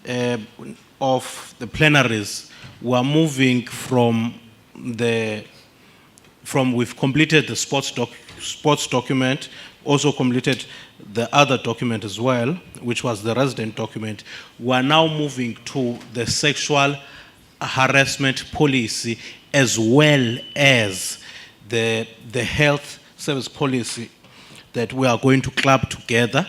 of the plenaries, we are moving from we've completed the sports document, also completed the other document as well, which was the resident document. We are now moving to the sexual harassment policy as well as the health service policy that we are going to club together.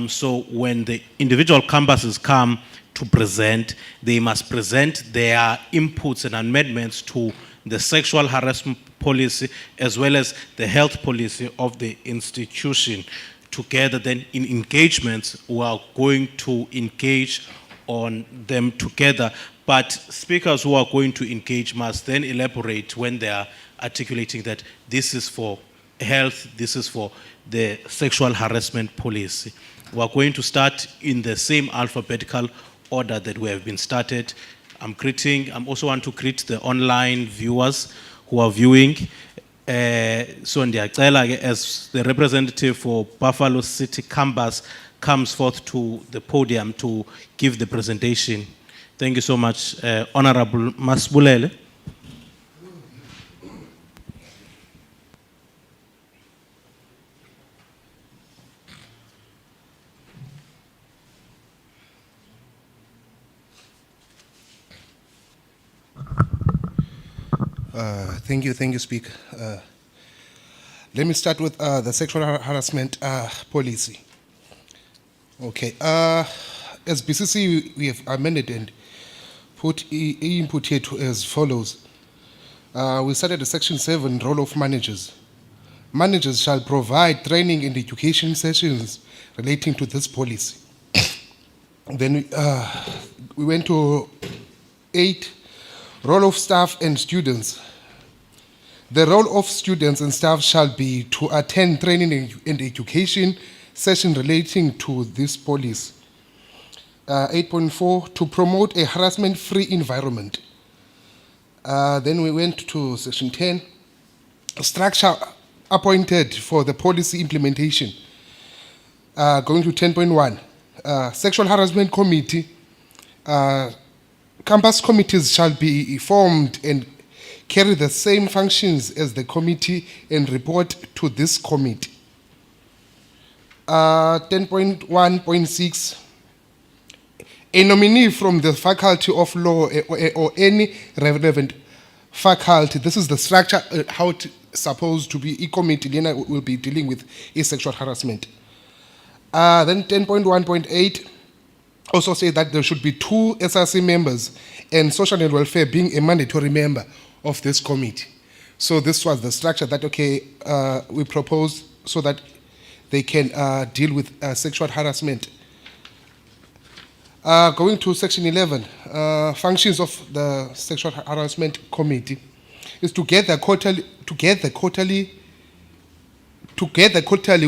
So when the individual campuses come to present, they must present their inputs and amendments to the sexual harassment policy as well as the health policy of the institution. Together, then in engagements, we are going to engage on them together. But speakers who are going to engage must then elaborate when they are articulating that this is for health, this is for the sexual harassment policy. We are going to start in the same alphabetical order that we have been started. I also want to greet the online viewers who are viewing. So ndiyacela as the representative for Buffalo City Campus comes forth to the podium to give the presentation. Thank you so much, Honorable Masbulele. Thank you, Speaker. Let me start with the sexual harassment policy. Okay. As BCC, we have amended and put input here as follows. We started the Section 7 role of managers. Managers shall provide training and education sessions relating to this policy. Then we went to 8, role of staff and students. The role of students and staff shall be to attend training and education session relating to this policy. 8.4, to promote a harassment-free environment. Then we went to Section 10, structure appointed for the policy implementation. Going to 10.1, sexual harassment committee. Campus committees shall be formed and carry the same functions as the committee and report to this committee. 10.1.6, a nominee from the Faculty of Law or any relevant faculty. This is the structure, how it's supposed to be. E-committee Lena will be dealing with sexual harassment. Then 10.1.8 also say that there should be 2 SRC members and social and welfare being a mandatory member of this committee. So this was the structure that, we proposed so that they can deal with sexual harassment. Going to Section 11, functions of the Sexual Harassment Committee is together quarterly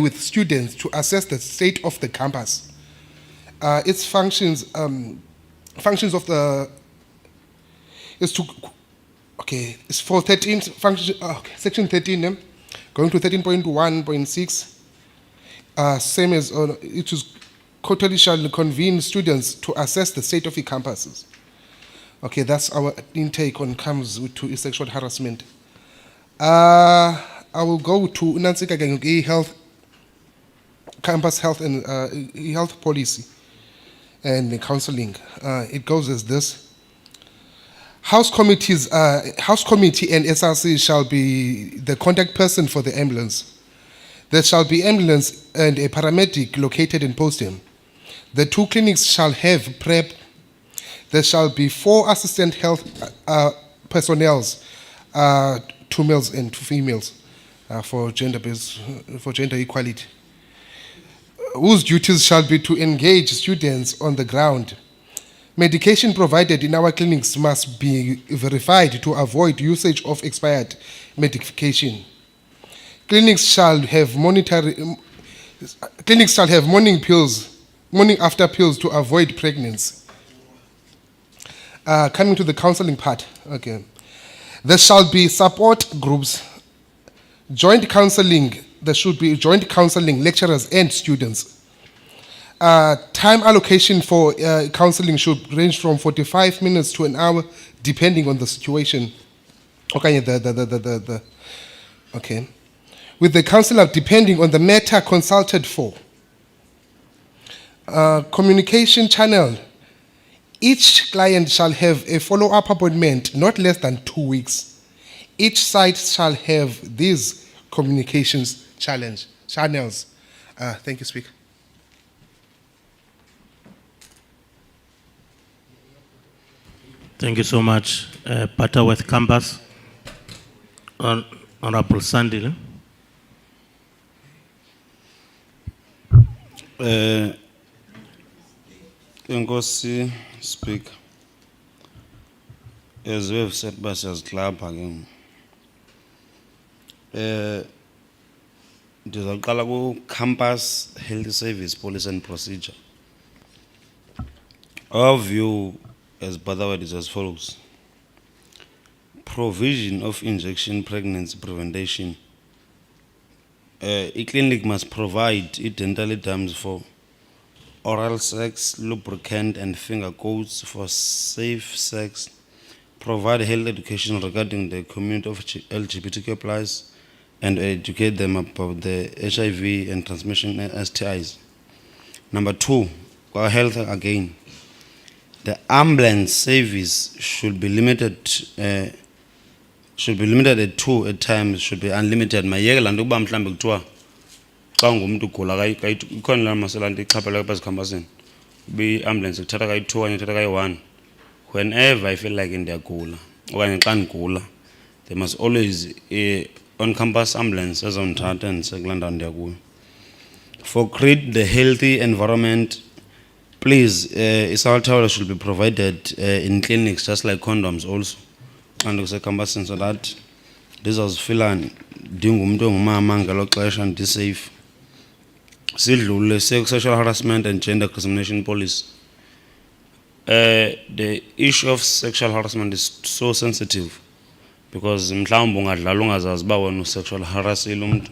with students to assess the state of the campus. Its functions of the is to it's for 13 function Section 13. Going to 13.1.6, same as it is quarterly shall convene students to assess the state of the campuses. Okay, that's our intake on comes to sexual harassment. I will go to Nansika again, health, campus health and health policy and the counseling. It goes as this. House committee and SRC shall be the contact person for the ambulance. There shall be ambulance and a paramedic located in Postham. The 2 clinics shall have PrEP. There shall be 4 assistant health personnel, 2 males and 2 females, for gender equality, whose duties shall be to engage students on the ground. Medication provided in our clinics must be verified to avoid usage of expired medication. Clinics shall have morning after pills to avoid pregnancy. Coming to the counseling part, there shall be support groups, joint counseling. There should be joint counseling, lecturers and students. Time allocation for counseling should range from 45 minutes to an hour, depending on the situation. Okay, okay. With the counselor depending on the matter consulted for. Communication channel. Each client shall have a follow-up appointment not less than 2 weeks. Each site shall have these communications channels. Thank you, Speaker. Thank you so much, Butterworth Campus. Honorable Sandile. Enkosi Speaker, as we have said by as club again, ndizaqala ku campus health service policy and procedure. Our view as Butterworth is as follows: provision of injection pregnancy prevention. A clinic must provide dental dams for oral sex, lubricant and finger coats for safe sex, provide health education regarding the community of LGBTQ+, and educate them about the HIV and transmission STIs. Number 2, for health again, the ambulance service should be limited at 2 at times, should be unlimited. Mayeke lanto kuba mhlambe kuthiwa xa ngumuntu ugula ikhona la masela nto ichaphela phezu campusini be ambulance kuthatha kayi-2 okanye ithatha kayi-1 whenever I feel like ndiyagula okanye xa ndigula there must always on campus ambulance ezondithatha ndise kulaa ndawo ndiyakuyo. For create the healthy environment, please isal towel should be provided in clinics just like condoms also xa ndikusecampusini so that ndizawuzifila ndingumntu ongumama ngelo xesha ndisafe. Sidlule sexual harassment and gender discrimination policy. The issue of sexual harassment is so sensitive because mhlawumbe ungadlala ungazazi uba wena sexual harassile umuntu.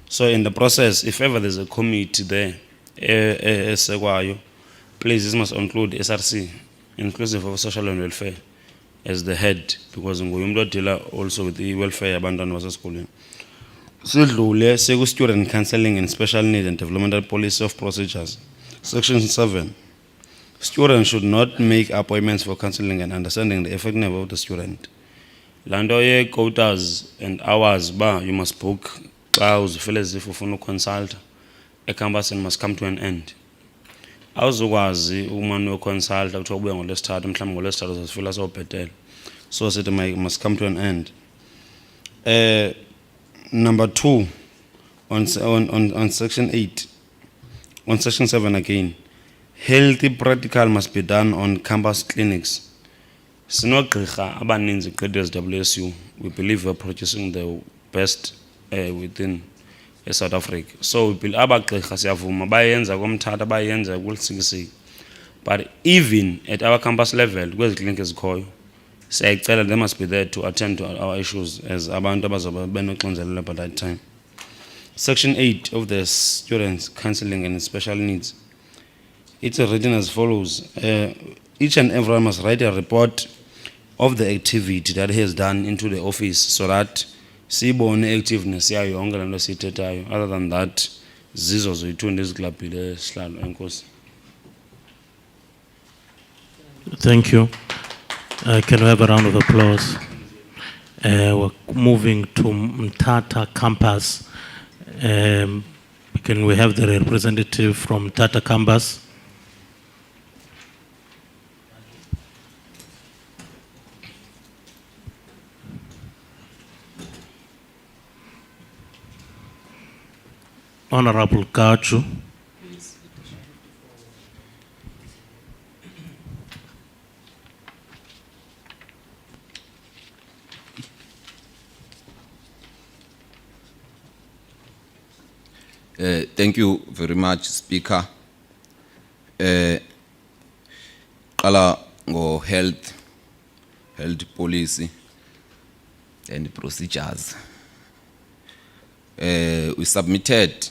So in the process, if ever there's a committee there esekwayo, please this must include SRC, inclusive of social and welfare, as the head, because nguye umuntu odila also with the welfare yabantwana basesikolweni. Sidlule seku student counseling and special need and developmental policy of procedures. Section 7. Students should not make appointments for counseling and understanding the effectiveness of the student. Lando ye quotas and hours ba you must book xa uzifeel as if ufuna uconsult a campus and must come to an end. Awuzukwazi umane uconsult kuthiwa ubuye ngolwesithathu mhlawumbe ngolwesithathu uzifila sowubhetele. So it must come to an end. Number 2, on section 8, on section 7 again, healthy practical must be done on campus clinics. Sinogqirha abaninzi gqitha SWSU. We believe we're producing the best within South Africa. So we believe abagqirha siyavuma bayenza komthatha bayenza kulisikisiki. But even at our campus level, kwezi clinics ezikhoyo, siyayicela they must be there to attend to our issues as abantu abazobe benoxinzelelo by that time. Section 8 of the students counseling and special needs. It's written as follows. Each and everyone must write a report of the activity that he has done into the office so that sibone activeness yayo yonke lento siyithethayo. Other than that, zizo zoyi-2 eziklabhile sihlalo. Enkosi. Thank you. Can we have a round of applause? We're moving to Mthatha campus. Can we have the representative from Mthatha campus? Honorable Kachu. Thank you very much, Speaker. Qala ngo health policy and procedures. We submitted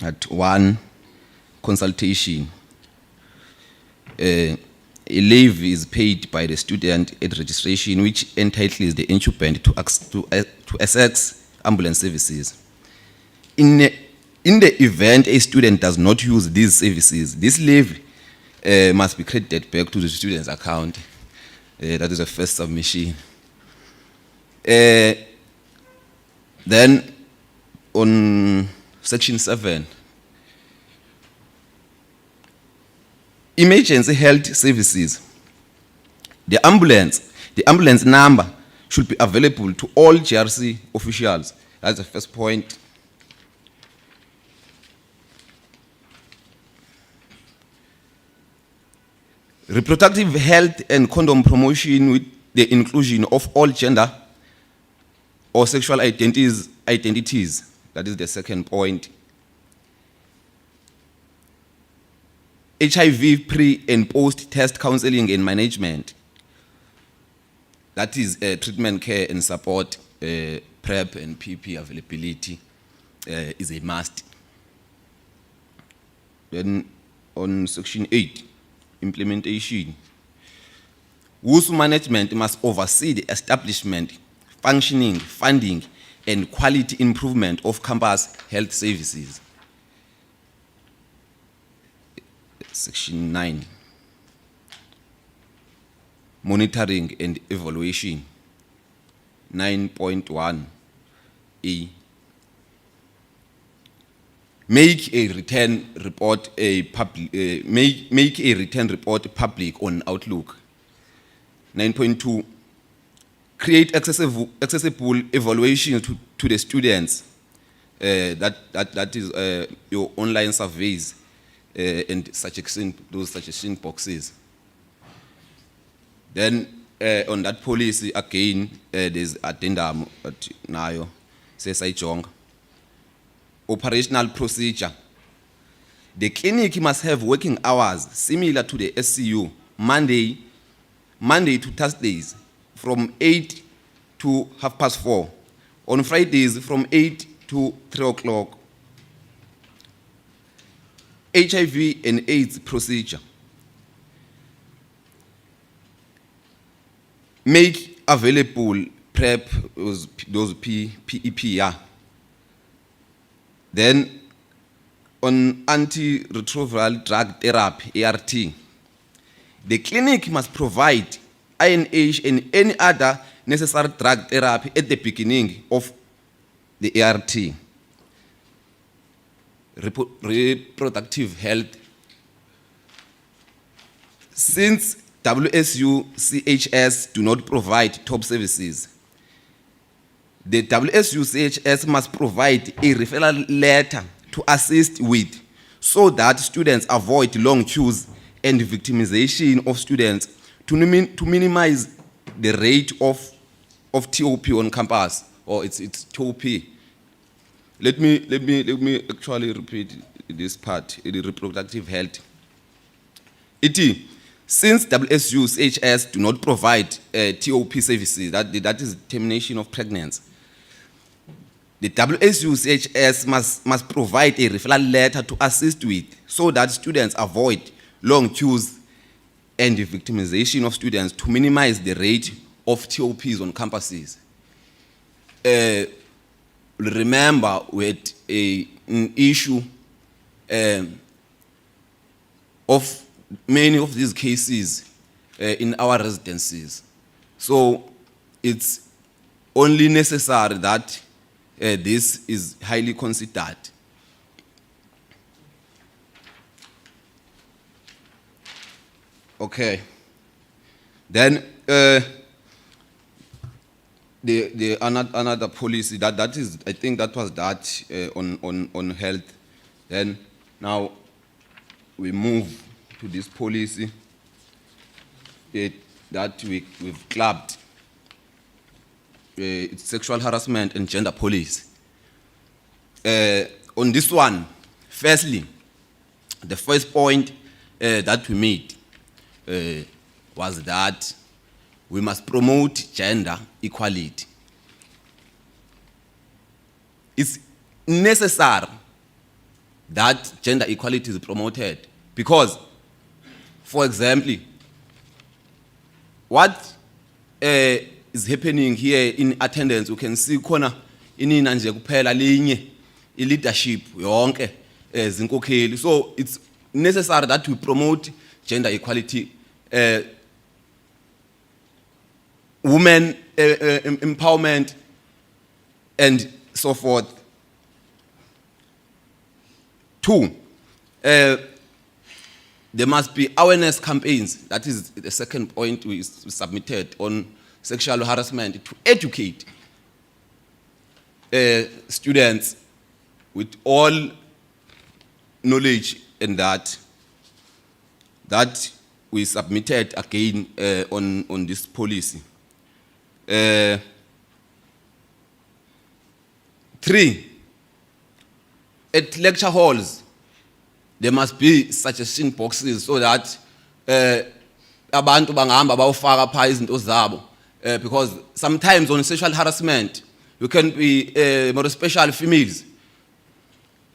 at 1 consultation. A levy is paid by the student at registration, which entitles the incumbent to access ambulance services. In the event a student does not use these services, this levy must be credited back to the student's account. That is the first submission. Then on section 7, emergency health services. The ambulance number should be available to all GRC officials. That's the first point. Reproductive health and condom promotion with the inclusion of all gender or sexual identities. That is the second point. HIV pre and post test counseling and management. That is treatment care and support, PrEP and PP availability is a must. Then on section 8, implementation. WUSU management must oversee the establishment, functioning, funding, and quality improvement of campus health services. Section 9, monitoring and evaluation. 9.1A, make a written report public on Outlook. 9.2, create accessible evaluation to the students. That is your online surveys and those suggestion boxes. Then on that policy again, there's addendum at nayo says I jong. Operational procedure. The clinic must have working hours similar to the SCU, Monday to Thursdays from 8 to 4:30. On Fridays from 8 to 3 o'clock. HIV and AIDS procedure. Make available PrEP, those PEP, yeah. Then on antiretroviral drug therapy, ART, the clinic must provide INH and any other necessary drug therapy at the beginning of the ART. Reproductive health. Since WSU CHS do not provide top services, the WSU CHS must provide a referral letter to assist with, so that students avoid long queues and victimization of students, to minimize the rate of TOP on campus, or it's TOP. Let me actually repeat this part, the reproductive health. Since WSU CHS do not provide TOP services, that is termination of pregnancy, the WSU CHS must provide a referral letter to assist with, so that students avoid long queues and the victimization of students, to minimize the rate of TOPs on campuses. Remember, with an issue of many of these cases in our residencies. So it's only necessary that this is highly considered. Okay. Then the another policy that is, I think that was that on health. Then now we move to this policy that we've clubbed. It's sexual harassment and gender policy. On this one, firstly, the first point that we made was that we must promote gender equality. It's necessary that gender equality is promoted. Because, for example, what is happening here in attendance, you can see khona inina nje kuphela linye leadership yonke zinkokheli. So it's necessary that we promote gender equality, women empowerment, and so forth. 2, there must be awareness campaigns. That is the second point we submitted on sexual harassment, to educate students with all knowledge in that we submitted again on this policy. 3, at lecture halls, there must be suggestion boxes so that abantu bangahamba bayofaka pha izinto zabo, because sometimes on sexual harassment you can be more especially females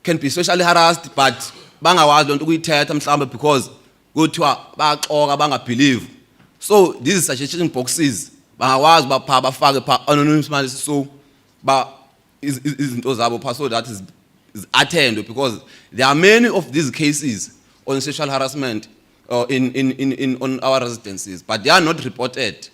can be sexually harassed but bangawazi lonto ukuyithetha mhlawumbe because kuthiwa baxoka bangabelieve. So these suggestion boxes bangawazi bapha bafake pha anonymously, so ba izinto zabo pha, so that is attended, because there are many of these cases on sexual harassment on our residences, but they are not reported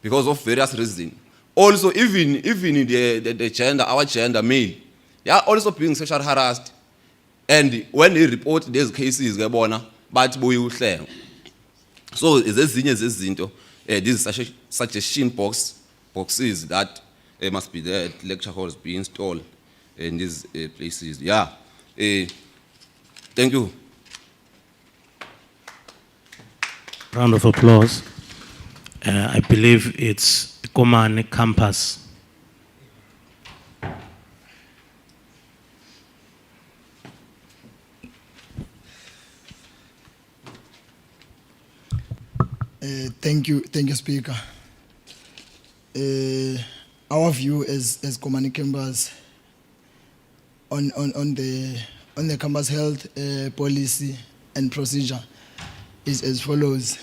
because of various reasons. Also, even the gender, our gender, male, they are also being sexually harassed, and when they report these cases, but boyuhle. So these suggestion boxes that must be there at lecture halls be installed in these places. Yeah. Thank you. Round of applause. I believe it's Komani campus. Thank you, Speaker. Our view as Komani campus on the campus health policy and procedure is as follows.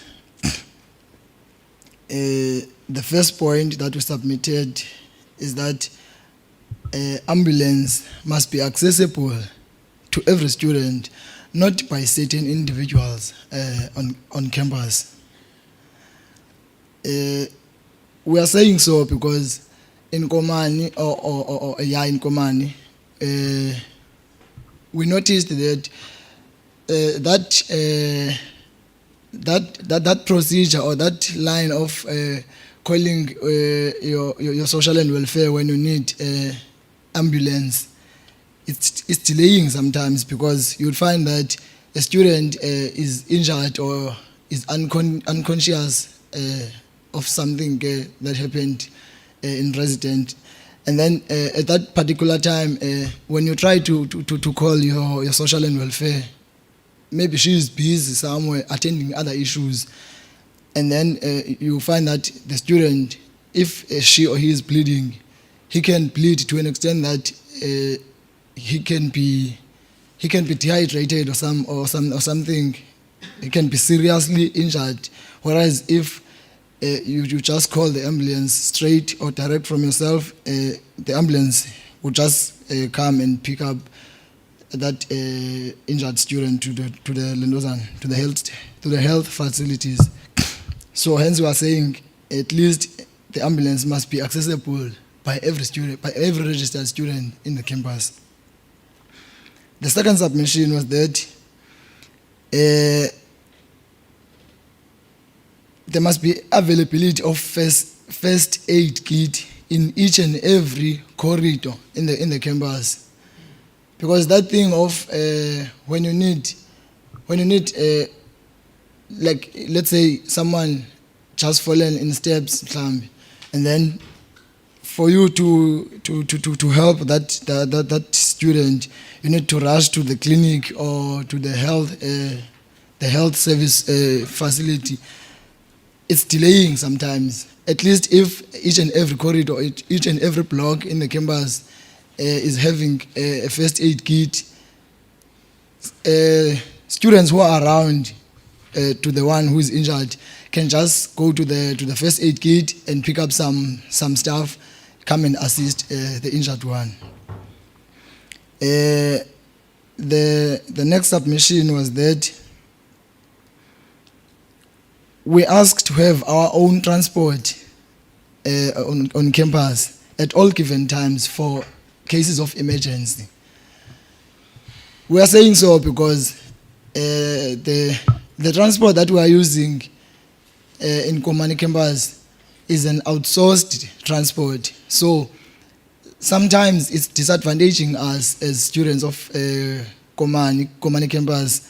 The first point that we submitted is that ambulance must be accessible to every student, not by certain individuals on campus. We are saying so because in Komani in Komani, we noticed that that procedure or that line of calling your social and welfare when you need ambulance, it's delaying sometimes, because you'll find that a student is injured or is unconscious of something that happened in residence. And then at that particular time, when you try to call your social and welfare, maybe she is busy somewhere attending other issues. And then you find that the student, if she or he is bleeding, he can bleed to an extent that he can be dehydrated or something. He can be seriously injured. Whereas if you just call the ambulance straight or direct from yourself, the ambulance will just come and pick up that injured student to the health facilities. So hence we are saying at least the ambulance must be accessible by every student, by every registered student in the campus. The second submission was that there must be availability of first aid kit in each and every corridor in the campus, because that thing of when you need like let's say someone just fallen in steps, and then for you to help that student, you need to rush to the clinic or to the health service facility. It's delaying sometimes. At least if each and every corridor, each and every block in the campus is having a first aid kit, students who are around to the one who is injured can just go to the first aid kit and pick up some stuff, come and assist the injured one. The next submission was that we asked to have our own transport on campus at all given times for cases of emergency. We are saying so because the transport that we are using in Komani campus is an outsourced transport. So sometimes it's disadvantaging us as students of Komani campus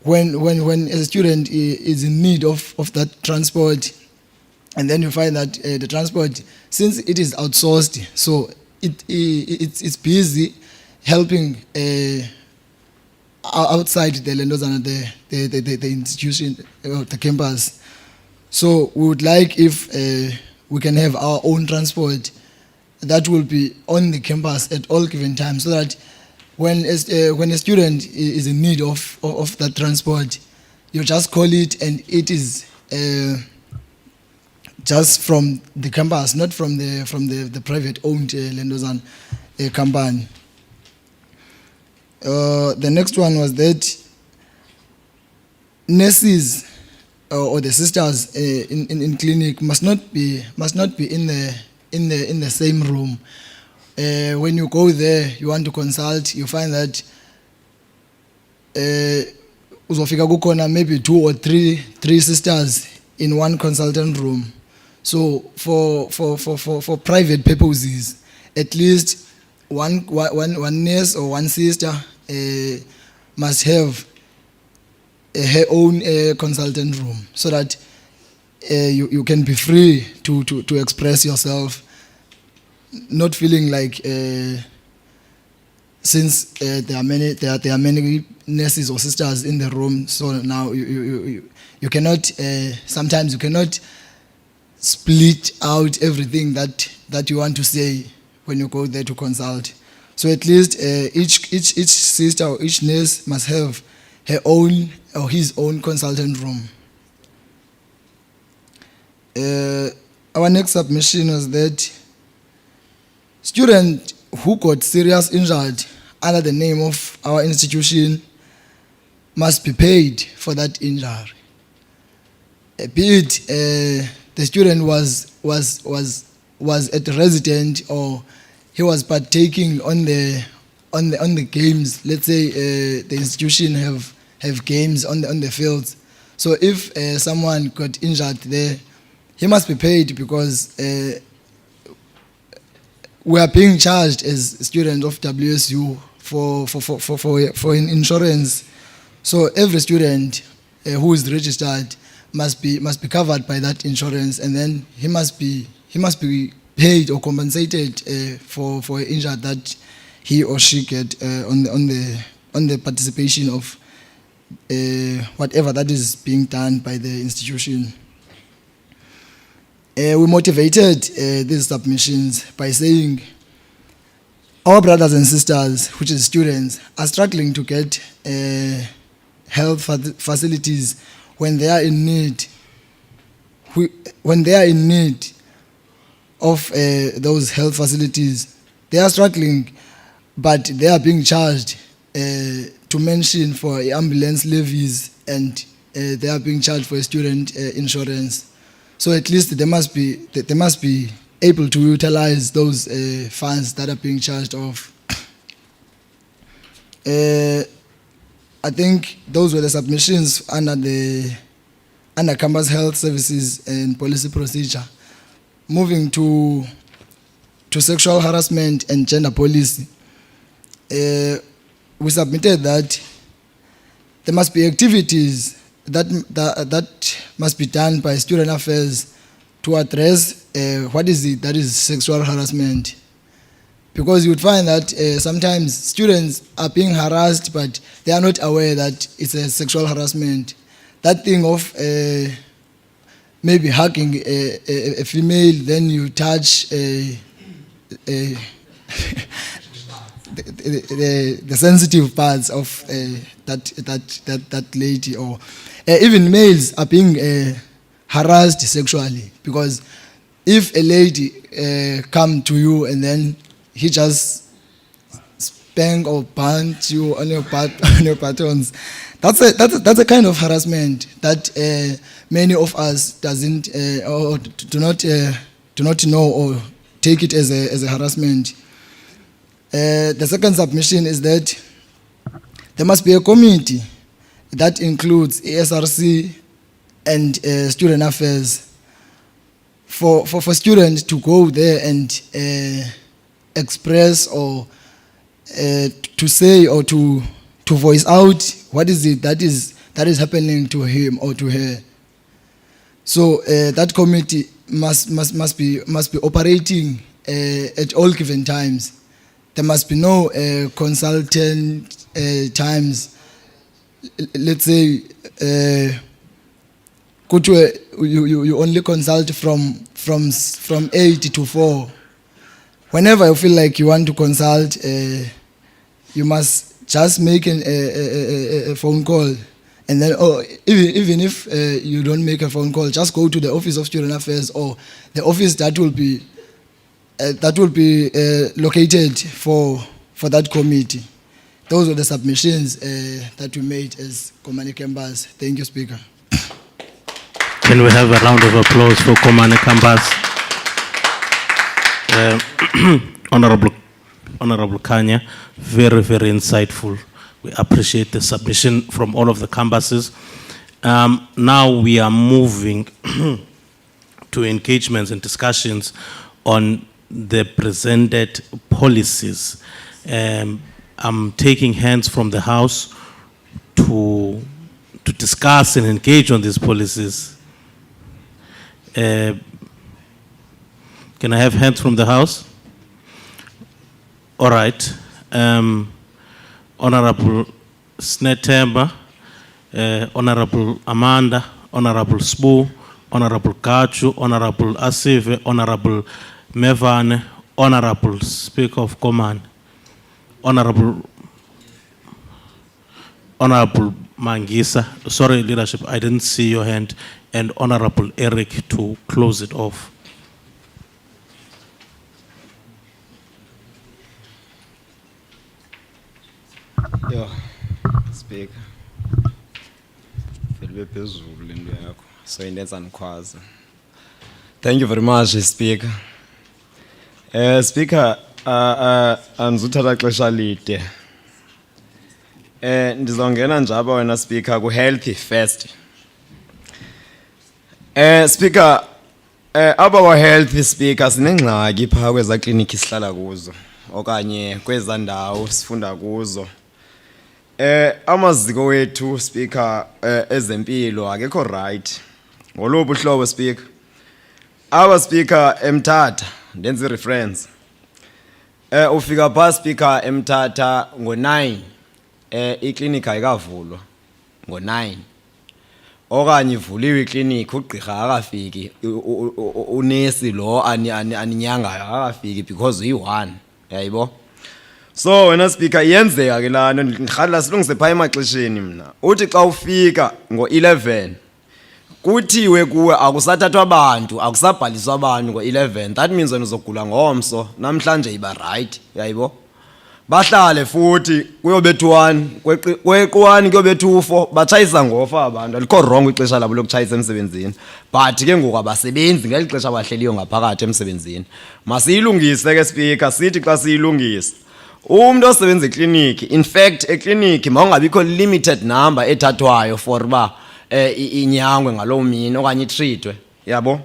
when a student is in need of that transport, and then you find that the transport, since it is outsourced, so it's busy helping outside the Lendozana, the institution, the campus. So we would like if we can have our own transport that will be on the campus at all given times, so that when a student is in need of that transport, you just call it and it is just from the campus, not from the private owned Lendozan company. The next one was that nurses or the sisters in clinic must not be in the same room. When you go there, you want to consult, you find that uzofika kukhona maybe 2 or 3 sisters in one consultant room. So for private purposes, at least one nurse or one sister must have her own consultant room, so that you can be free to express yourself, not feeling like since there are many nurses or sisters in the room, so now you cannot sometimes you cannot split out everything that you want to say when you go there to consult. So at least each sister or each nurse must have her own or his own consultant room. Our next submission was that student who got serious injured under the name of our institution must be paid for that injury. Be it the student was at a resident, or he was partaking on the games. Let's say the institution have games on the fields. So if someone got injured there, he must be paid, because we are being charged as students of WSU for an insurance. So every student who is registered must be covered by that insurance, and then he must be paid or compensated for an injury that he or she get on the participation of whatever that is being done by the institution. We motivated these submissions by saying our brothers and sisters, which is students, are struggling to get health facilities when they are in need. When they are in need of those health facilities, they are struggling, but they are being charged to mention for ambulance levies, and they are being charged for student insurance. So at least they must be able to utilize those funds that are being charged off. I think those were the submissions under campus health services and policy procedure. Moving to sexual harassment and gender policy, we submitted that there must be activities that must be done by student affairs to address what is it that is sexual harassment. Because you would find that sometimes students are being harassed, but they are not aware that it's a sexual harassment. That thing of maybe hugging a female, then you touch the sensitive parts of that lady, or even males are being harassed sexually, because if a lady come to you and then he just spank or punch you on your on your buttons, that's a kind of harassment that many of us doesn't or do not know or take it as a harassment. The second submission is that there must be a committee that includes ESRC and student affairs for students to go there and express or to say or to voice out what is it that is happening to him or to her. So that committee must be operating at all given times. There must be no consultant times. Let's say you only consult from 8 to 4. Whenever you feel like you want to consult, you must just make a phone call, and then even if you don't make a phone call, just go to the Office of Student Affairs or the office that will be located for that committee. Those are the submissions that we made as Komani Kambas. Thank you, Speaker. Can we have a round of applause for Komani Kambas? Honorable Kanya, very, very insightful. We appreciate the submission from all of the Kambases. Now we are moving to engagements and discussions on the presented policies. I'm taking hands from the House to discuss and engage on these policies. Can I have hands from the House? All right. Honorable Snetemba, Honorable Amanda, Honorable Sbu, Honorable Kachu, Honorable Asive, Honorable Mevane, Honorable Speaker of Command, Honorable Mangisa, sorry leadership, I didn't see your hand, and Honorable Eric to close it off. Yeah, Speaker. So thank you very much, Speaker. Speaker, andizuthatha xesha lide. Ndizongena njaba wena Speaker ku healthy first. Speaker, aba wa healthy Speaker sinengxaki pha kweza clinic sihlala kuzo okanye kweza ndawo sifunda kuzo. Amaziko wethu Speaker ezempilo akekho right. Ngoluphi uhlobo Speaker? Aba Speaker eMthatha ndenza reference. Ufika pha Speaker eMthatha ngo9 iclinic ayikavulwa ngo9. Okanye ivuliwe iclinic ugqirha akafiki unesi lo aninyangayo akafiki because uyi1 yayibo. So wena Speaker iyenzeka ke lana ngikhadla silungise pha emaxesheni mina. Uthi xa ufika ngo11 kuthiwe kuwe akusathathwa abantu akusabhaliswa abantu ngo11. That means wena uzogula ngomso namhlanje iba right yayibo. Bahlale futhi kuyobethu 1 kweqwani kuyobethu 4 batshayisa ngofa abantu alikho wrong ixesha labo lokutshayisa emsebenzini, but ke ngoku abasebenzi ngelixesha abahleliyo ngaphakathi emsebenzini. Masiyilungise ke Speaker, sithi xa siyilungisa umuntu osebenza eclinic, in fact eclinic mawungabikho limited number ethathwayo for ba inyangwe ngalo mini okanye itreatwe yabo.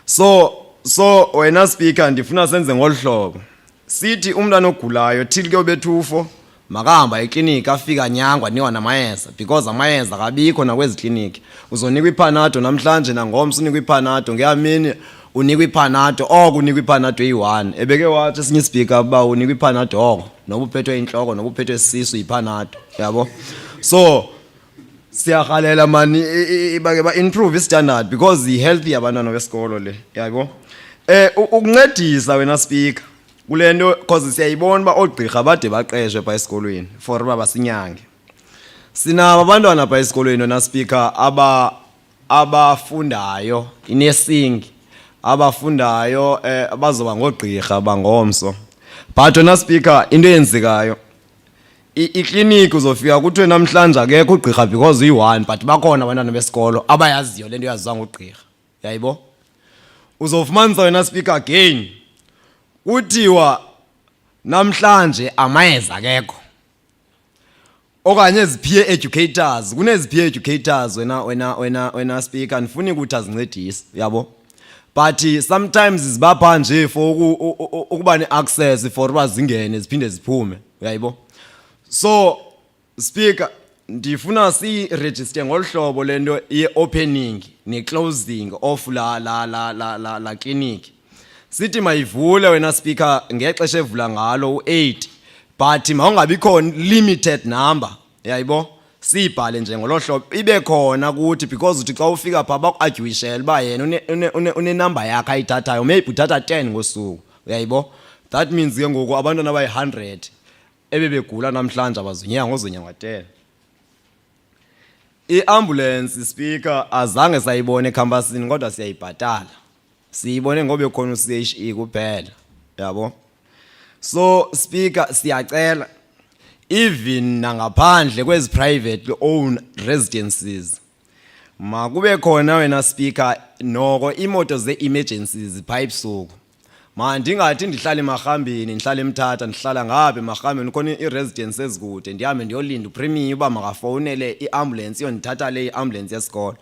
So wena Speaker ndifuna senze ngolhlobo. Sithi umntana ogulayo till kuyobethu 4 makahamba eclinic afika nyangwa niwa namayeza, because amayeza akabikho nakwezi clinic. Uzonikwa iPanado namhlanje nangomso unikwa iPanado, ngeyamini unikwa iPanado oko unikwa iPanado eyi1. Ebeke wathi esinye Speaker ba unikwa iPanado oko noba uphethwe inhloko noba uphethwe isisu iPanado yabo. So siyakhalela mani ibake ba improve standard because the healthy abantwana besikolo le yabo. Ukuncedisa wena Speaker kule nto cause siyayibona uba oogqirha bade baqeshwe phaa esikolweni for uba basinyange. Sinabo abantwana phaa esikolweni wena speaker abafundayo inursing, abafundayo abazoba ngoogqirha bangomso. But wena speaker into eyenzekayo ikliniki uzofika kuthiwe namhlanje akekho ugqirha because uyi-1 but bakhona abantwana besikolo abayaziyo le nto yaziwa ngugqirha, yayibo. Uzofumanisa wena speaker again kuthiwa namhlanje amayeza akekho okanye ezi-peer educators, kunezi-peer educators wena speaker ndifuni ukuthi azincedise, yabo. But sometimes zibapha nje for ukuba ne-access for uba zingene ziphinde ziphume, uyayibo. So speaker ndifuna siyiregister ngolu hlobo le nto ye-opening ne-closing of la clinic. Sithi mayivule wena speaker ngexesha evula ngalo u-8 but mawungabikho limited number, yayibo. Siyibhale nje ngolo hlobo ibe khona ukuthi because uthi xa ufika phaa baku-adyuishele uba yena unenumber yakhe ayithathayo, maybe uthatha 10 ngosuku, uyayibo. That means ke ngoku abantwana abayi-100 ebebegula namhlanje abazunyanga ngozunyanga 10. I-ambulance speaker azange sayibone ekhampasini kodwa siyayibhatala, siyibone ngoba khona u-CHE kuphela, yabo. So speaker siyacela even nangaphandle kwezi private own residences makube khona wena speaker noko imoto ze-emergencies phaa ebusuku. Mandingathi ndihlala eMarhambeni, ndihlala eMthatha, ndihlala ngapha eMarhambeni khona i-residence ezikude ndihambe ndiyolinda upremier uba makafowunele i-ambulance iyondithatha le i-ambulance yesikolo.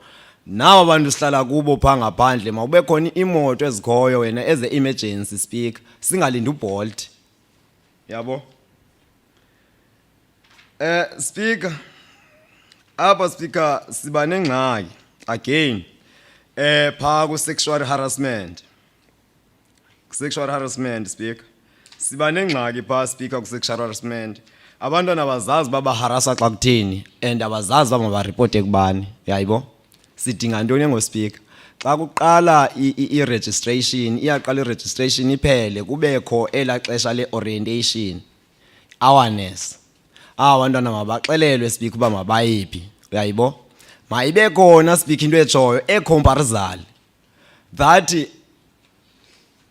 Nawo abantu sihlala kubo phaa ngaphandle mawube khona imoto ezikhoyo wena eze-emergency speaker, singalindi uBolt, yabo. Speaker apha speaker siba nengxaki again phaa ku-sexual harassment. Sexual harassment speaker siba nengxaki phaa speaker ku-sexual harassment. Abantwana abazazi babaharasa xa kutheni and abazazi uba mabaripote kubani, yayibo. Sidinga ntoni ngoSpeaker? Xa kuqala i-registration iyaqala i-registration iphele kubekho elaa xesha le-orientation awareness. Abantwana mabaxelelwe speaker uba mabayephi, uyayibo. Mayibe khona speaker into etshoyo e-comparisal that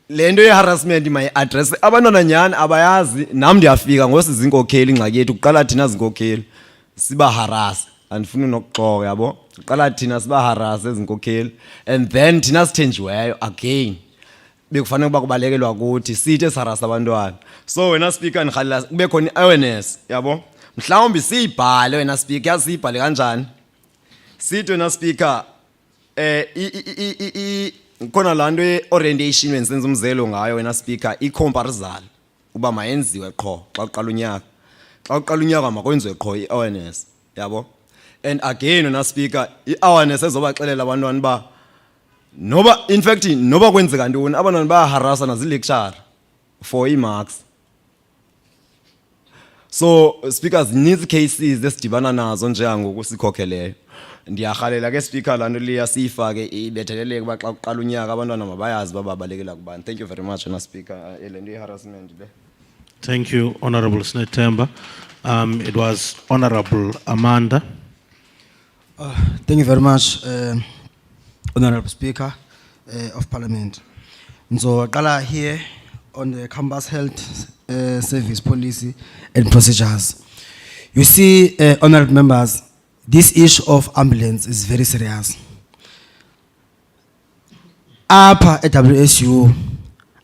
le nto ye-harassment mayi-address abantwana nyhani abayazi. Nam ndiyafika ngosizinkokheli ingxaki yethu kuqala thina zinkokheli sibaharase, andifuni nokuxoka, yabo. Kuqala thina sibaharase ezinkokheli and then thina sithenjiweyo again bekufanele ukuba kubalekelwa kuthi sithi esiharasa abantwana. So wena speaker ndikhalela kube khona i-awareness, yabo. Mhlawumbi siyibhale wena speaker, yazi siyibhale kanjani? Sithi wena speaker khona laa nto ye-orientation wendisenza umzelo ngayo wena speaker i-comparisal uba mayenziwe qho xa kuqala unyaka. Xa kuqala unyaka makwenziwe qho i-awareness, yabo. And again wena speaker i-awareness ezobaxelela abantwana uba noba in fact noba kwenzeka ntoni abantwana bayaharasa nazi-lecture for ii-marks. So speaker zininzi cases esidibana nazo njengangoku sikhokheleyo. Ndiyarhalela ke speaker laa nto leya siyifake ibetheleleke uba xa kuqala unyaka abantwana mabayazi uba babalekela kubani. Thank you very much wena speaker. Le nto i-harassment le. Thank you, Honorable Snetemba. It was Honorable Amanda. Thank you very much, Honorable Speaker of Parliament. So, Kala here on the campus health service policy and procedures. You see, honorable members, this issue of ambulance is very serious. Apha at WSU,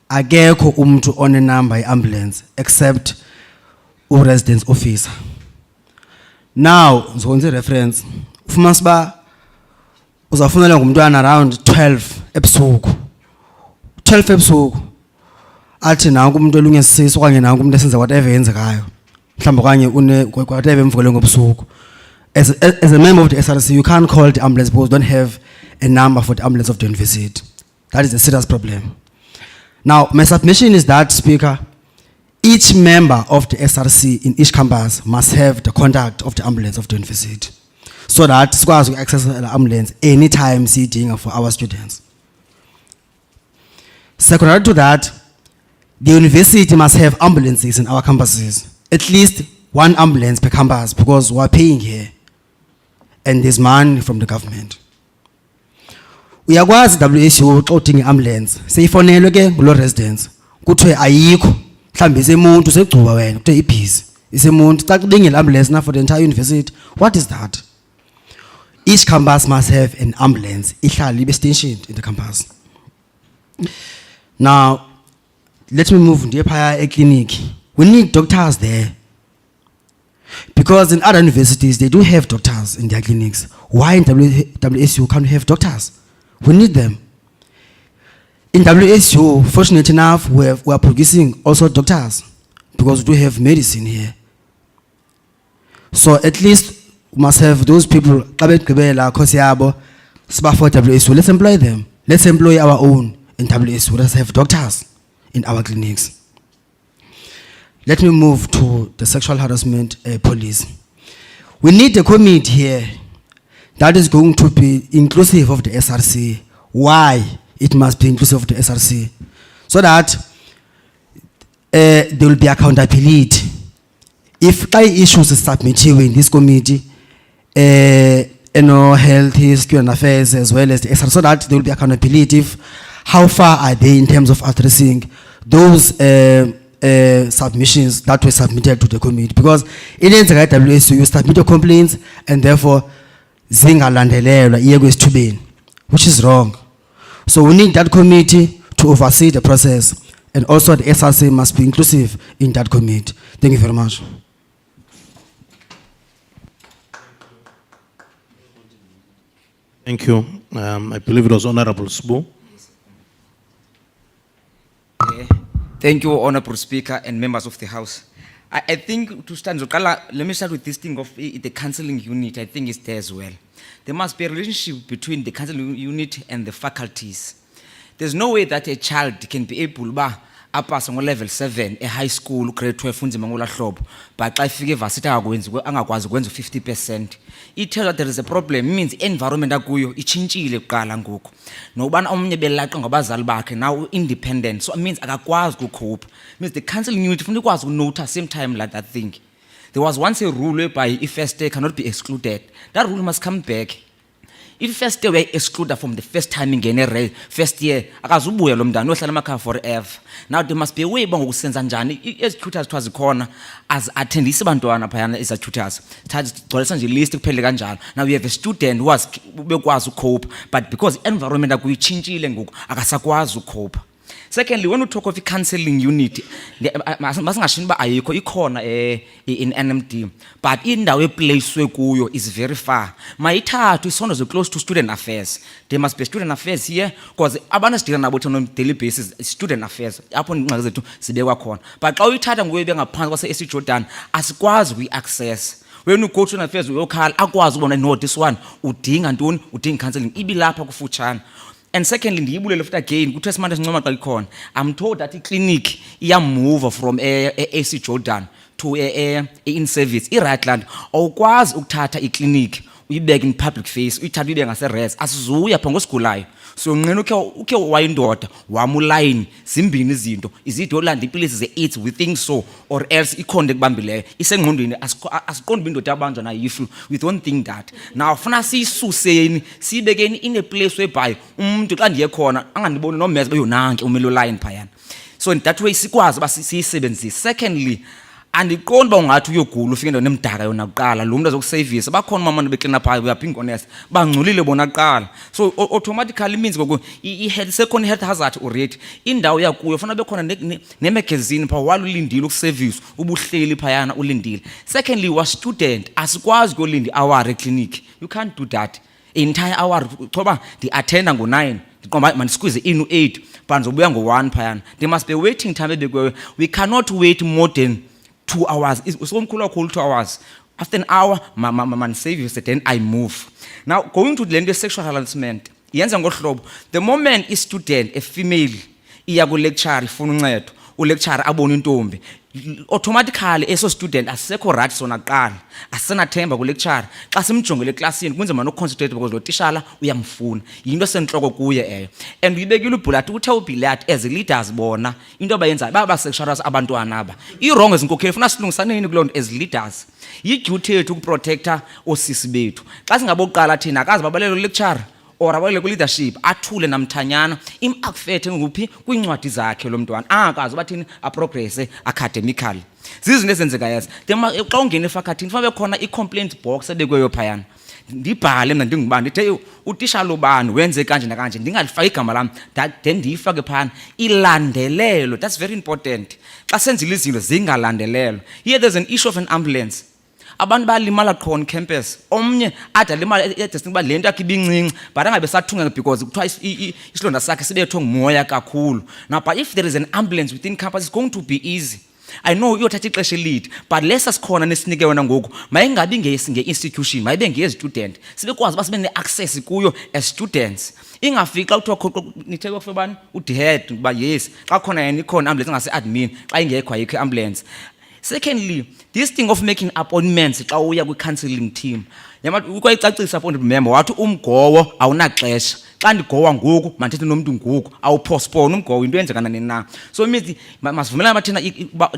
akekho umntu on a number ambulance except residence officer. Now, nzokwenza reference. Ufumanisa uba uzafunela ngumntwana around 12 ebusuku. 12 ebusuku. Athi nanku umuntu elungesisa okanye nanku umuntu esenza whatever yenzekayo. Mhlawumbe okanye whatever emvukele ngobusuku. As a member of the SRC, you can't call the ambulance because you don't have a number for the ambulance of the university. That is a serious problem. Now, my submission is that, Speaker, each member of the SRC in each campus must have the contact of the ambulance of the university, so that schools will access the ambulance anytime seating for our students. Secondary to that, The university must have ambulances in our campuses. At least one ambulance per campus because we're paying here. And there's money from the government. Uyakwazi WSU xa udinga ambulance seyifonelwe ke ngulo residents kuthiwe ayikho mhlambi isemuntu segcuba wena kuthiwe ibhizi isemuntu xa kudingile ambulance na for the entire university. What is that? Each campus must have an ambulance ihlale ibe stationed in the campus. Now let me move ndiye phaya eclinic. We need doctors there. Because in other universities, they do have doctors in their clinics. Why in WSU can't we have doctors? We need them. In WSU, fortunate enough, we are producing also doctors because we do have medicine here. So at least we must have those people, for WSU, let's employ them. Let's employ our own in WSU. Let's have doctors in our clinics. Let me move to the sexual harassment police. We need a committee here that is going to be inclusive of the SRC. Why it must be inclusive of the SRC? So that there will be accountability. If issues are submitted in this committee, health, security and affairs as well as the SRC, so that there will be accountability. How far are they in terms of addressing those submissions that were submitted to the committee? Because in the WSU, you submit your complaints and therefore which is wrong. So we need that committee to oversee the process, and also the SRC must be inclusive in that committee. Thank you very much. Thank you. I believe it was Honorable Sbu. Thank you, Honorable Speaker and members of the House. I think to stand, let me start with this thing of the counseling unit. I think it's there as well. There must be a relationship between the counseling unit and the faculties. There's no way that a child can be able to pass on level 7, a high school, grade 12, but I figure varsity are going to 50%. It tells that there is a problem. It means environment akuyo ichinchile kuqala ngoku. Nobana omnye belaka ngabazali bakhe now independent. So it means akakwazi ukucope. Means the counseling unit funeka ikwazi ukunota same time like that thing. There was once a rule whereby if first day cannot be excluded. That rule must come back. If first year were excluded from the first time in first year, akazubuya lo mntana uyohlala emakhaya forever. Now there must be a way bangokusenza njani as tutors twazikhona as attendise abantwana phayana as tutors. Gcwalisa nje list kuphele kanjalo. Now we have a student who was bekwazi ukucope, but because environment akuyitshintshile ngoku akasakwazi ukucope. Secondly, when we talk of a counseling unit, masingashini ba ayikho ikhona in NMD, but indawo eplaced kuyo is very far. Mayithathu isondezwe close to student affairs. There must be student affairs here because abantu sidila nabo on a daily basis student affairs. Apho ingxaki zethu sibekwa khona. But xa uyithatha nguwe bengaphansi kwase SC Jordan asikwazi we-access. When you go to an affairs uyokhala akwazi ubona no this one udinga ntoni udinga counseling ibilapha kufutshane. And secondly, I'm told that the clinic move from AC Jordan to in service. Iratland, awukwazi ukuthatha clinic uyibeke in public face, uyithatha uyibeke ngase-res, asizuya pha ngosgulayo. So nqena ukhe wayindoda wamulayini zimbini izinto izithi yolanda ipilisi ze-AIDS we think so or else ikhonde kubambileyo isengqondweni asiqondi indoda yabanjwa nayifu we don't think that. Now funa siyisuseni siyibekeni in a place whereby umuntu xa ndiye khona angandiboni nomeza beyonanke umele olayini phayana. So in that way sikwazi uba siyisebenzise. Secondly, andiqondi uba ungathi uyogula ufike endaweni emdaka yona kuqala lo muntu azokuseyivisa bakhona umama beklina phaya we are being honest bangcolile bona kuqala. So automatically means ngoku i-health sekhona i-health hazard already indawo yakuyo funa bekhona nemagazine pha while ulindile ukuservice ubuhleli phayana ulindile. Secondly, wa student asikwazi ukuyolinda i-hour eclinic. You can't do that entire hour thoba ndi-attenda ngo-9 ndiqomba mandisqueeze in u-8 but ndizobuya ngo-1 phayana. There must be a waiting time ebekweyo. We cannot wait more than 2 hours. It's so cool 2 hours. After an hour, man save you, then I move. Now, going to the sexual harassment, the moment a student, a female, iya go lecture ifuna uncedo ulecturer abone intombi, automatically eso student asisekho right sona kuqala, asisenathemba kulecturer. Xa simjongile eklasini kunzima nokuconcentrate because lo tishala uyamfuna. Yinto sentloko kuye eyo. And uyibekile ubhulathi uthe ubhulathi as leaders bona into abayenzayo baba sexualize abantwana aba. I-wrong ezinkokheli funa silungisaneni kuloo nto as leaders. Yi-duty yethu ukuprotecta oosisi bethu. Xa singabokuqala thina akazi babalelo lecturer or abalele ku-leadership athule namthanyana im-akfethe nguphi kwiincwadi zakhe lo mntwana angakazi bathini aprogresse academically. Zizinto ezenzeka yazi xa ungena efakhathini fanele bekhona i-complaint box ebekweyo phayana ndibhale mna ndingubani ndithe utishala ubani wenze kanje nakanje ndingalifaki igama lam then ndiyifake phayana ilandelelo. That's very important. Xa senzile izinto zingalandelelwa. Here there's an issue of an ambulance. Abantu balimala qho on campus. Omnye athi alimala edestined uba le nto yakhe ibincinci but angabe sathunga because kuthiwa isilonda sakhe sibethwe ngumoya kakhulu. Now but if there is an ambulance within campus it's going to be easy. I know iyothatha ixesha elide but lesa sikhona nesinike wona ngoku mayingabi nge-institution mayibe ngezi-student sibekwazi uba sibe ne-access kuyo as students. Ingafiki xa kuthiwa nithe kofe bani udihead uba yes xa khona yena ikhona ambulance ingase-admin xa ingekho ayikho i-ambulance. Secondly, this thing of making appointments xa uya kwi-counselling team ukwayicacisa appointed member wathi umgowo awunaxesha xa ndigowa ngoku mandithethe nomntu ngoku awupostpone umgowo into eyenzeka nanini na. So means masivumelana bathina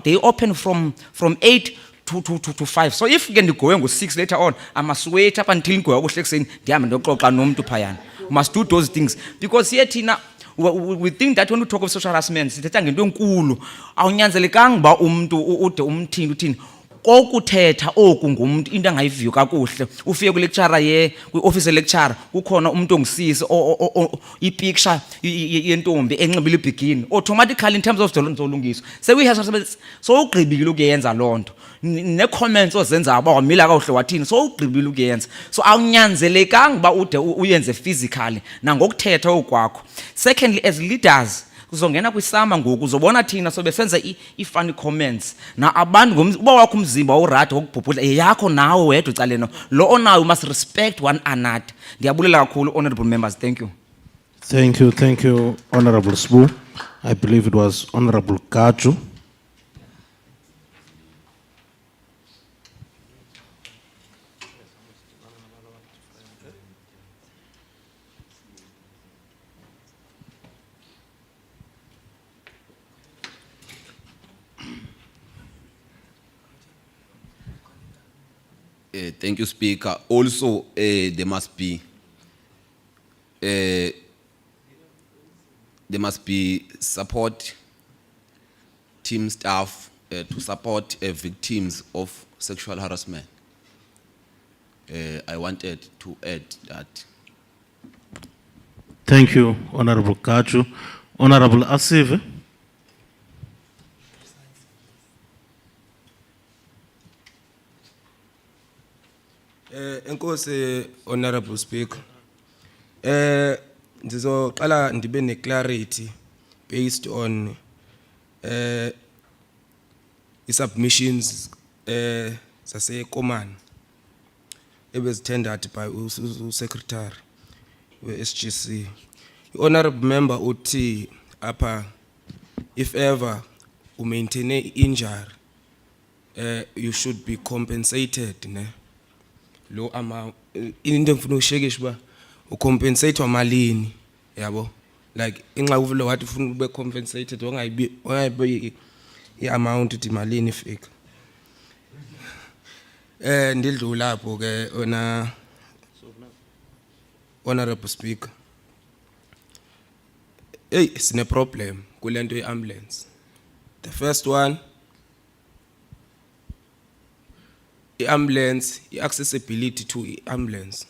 they open from 8 to 5. So if ke ndigowe ngo-6 later on I must wait up until ndigowa kuhle ekuseni ndihambe ndoxoxa nomntu phayana. We must do those things because here thina we think that when we talk of social harassment sithetha ngento enkulu awunyanzelekanga uba umntu ude umthini uthini kokuthetha oku ngumuntu into angayiviyo kakuhle ufike kwi-lecturer kwi-office lecturer kukhona umuntu ongusisi i-picture yentombi enxibile ibhikini automatically in terms of zolungiso so ugqibile ukuyenza loo nto ne-comments ozenzayo uba wamila kakuhle wathini so ugqibile ukuyenza. So awunyanzelekanga uba ude uyenze physically nangokuthetha okwakho. Secondly, as leaders uzongena kwisama ngoku uzobona thina sobe senza i-funny comments na abantu uba wakho umzimba uradi wokubhubhudla yakho nawe wedwa icaleno lo onayo must respect one another. Ndiyabulela kakhulu honorable members. Thank you. Thank you, Honorable Sbu. I believe it was Honorable Kaju. Thank you, Speaker. Also, there must be support team staff to support victims of sexual harassment. I wanted to add that. Thank you, Honorable Kaju. Honorable Asive. Enkosi Honorable Speaker. Ndizoqala ndibe ne clarity based on submissions zase Komani ebezitendered by Secretary we-SGC. Honorable member uthi apha if ever you maintain injury you should be compensated ne lo amount into ngifuna ushekishe ba ucompensate malini yabo like inxa uvule wathi ufuna ube compensated ongayibi i-amount di malini ifika ndidlula lapho ke ona Honorable Speaker. Sine problem kulento ye-ambulance. The first one, i-ambulance, i-accessibility to i-ambulance.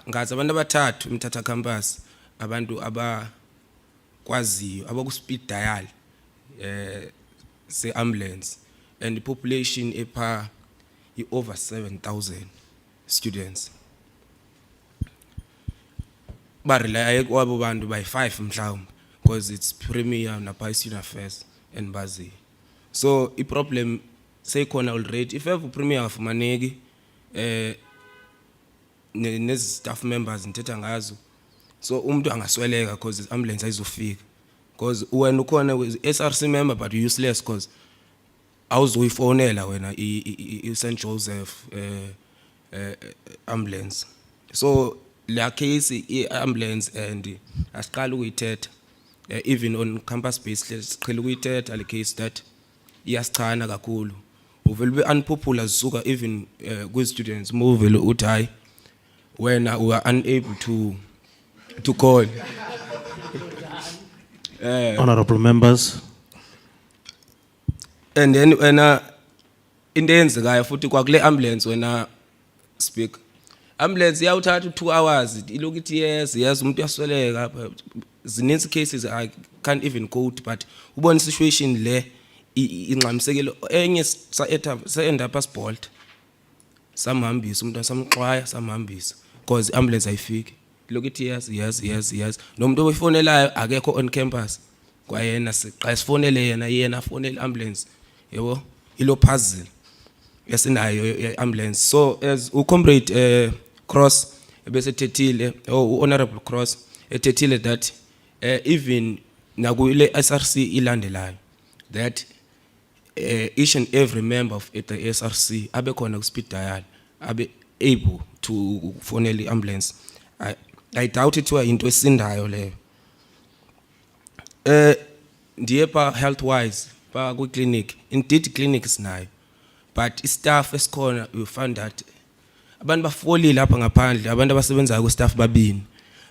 Ngazi abantu abathathu eMthatha campus abantu abakwaziyo abaku-speed dial se-ambulance and the population epha over 7,000 students. Barely kwabo bantu by 5 mhlawumbe because it's premier napha student affairs and bazi. So I problem seyikhona already if ever premier afumaneki nezi staff members ngithetha ngazo so umuntu angasweleka because ambulance ayizofika because when ukhona with SRC member but useless because awuzoyifonela wena St Joseph ambulance. So la case ambulance and asiqala ukuyithetha even on campus based siqhela ukuyithetha le case that iyasichana kakhulu. Uvele ube unpopular zisuka even with students movele uthi hayi wena we are unable to call. Honorable members. And then wena into eyenzekayo futhi kwakule ambulance wena speak ambulance iyawuthatha 2 hours iloku ithi yes umuntu uyasweleka apha zininzi cases I can't even quote but ubona situation le ingxamisekelo enye sa end up as bolt samhambisa umuntu samxwaya samhambisa because ambulance ayifiki iloku ithi yes nomuntu oyifonelayo akekho on campus kwayena siqa sifonele yena afonele ambulance yebo ilo puzzle esinayo ambulance. So as ucomrade Cross ebesethethile honorable Cross ethethile that even nakule SRC ilandelayo that each and every member of the SRC abe khona ku speed dial abe able to fonela iambulance. I doubt it into esindayo leyo. Ndiye pa health wise pa ku clinic indeed clinics nayo but staff esikhona you find that abantu bafolile lapha ngaphandle abantu abasebenzayo ku staff babini.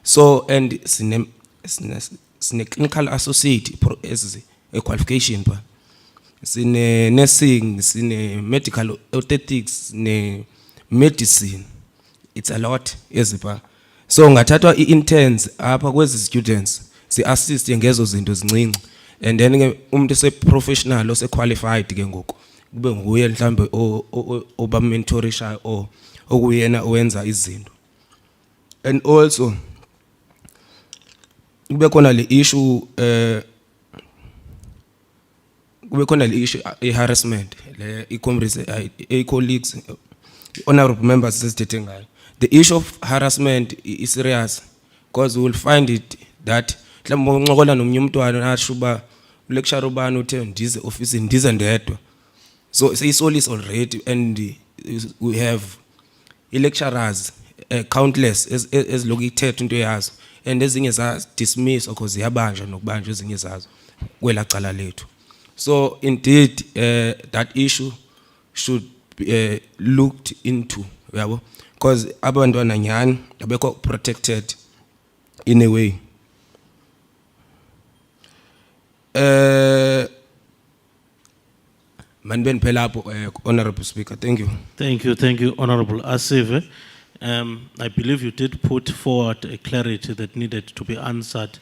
So and sine clinical associate as a qualification pa sine nursing sine medical aesthetics ne medicine it's a lot ezipa. So ngathathwa interns apha kwezi students si assist ngezo zinto zincinci and then ke umuntu ose professional ose qualified ke ngoku kube nguye mhlambe oba mentorisha or okuyena owenza izinto. And also kube khona le issue kube khona le issue harassment le colleagues honorable members sesithethe ngayo. The issue of harassment is serious because we will find it that mhlawumbe uncokola nomnye umntwana asho uba lecturer ubani uthe ndize office ndize ndedwa. So is already and we have lecturers countless as loku ithethe into yazo and ezinye za dismiss because ziyabanjwa nokubanjwa ezinye zazo kwela cala lethu. So indeed that issue should be looked into yabo because abantwana nyani abekho protected in a way. Manben Pelapo, Honorable Speaker, thank you. Thank you, Honorable Asive. I believe you did put forward a clarity that needed to be answered.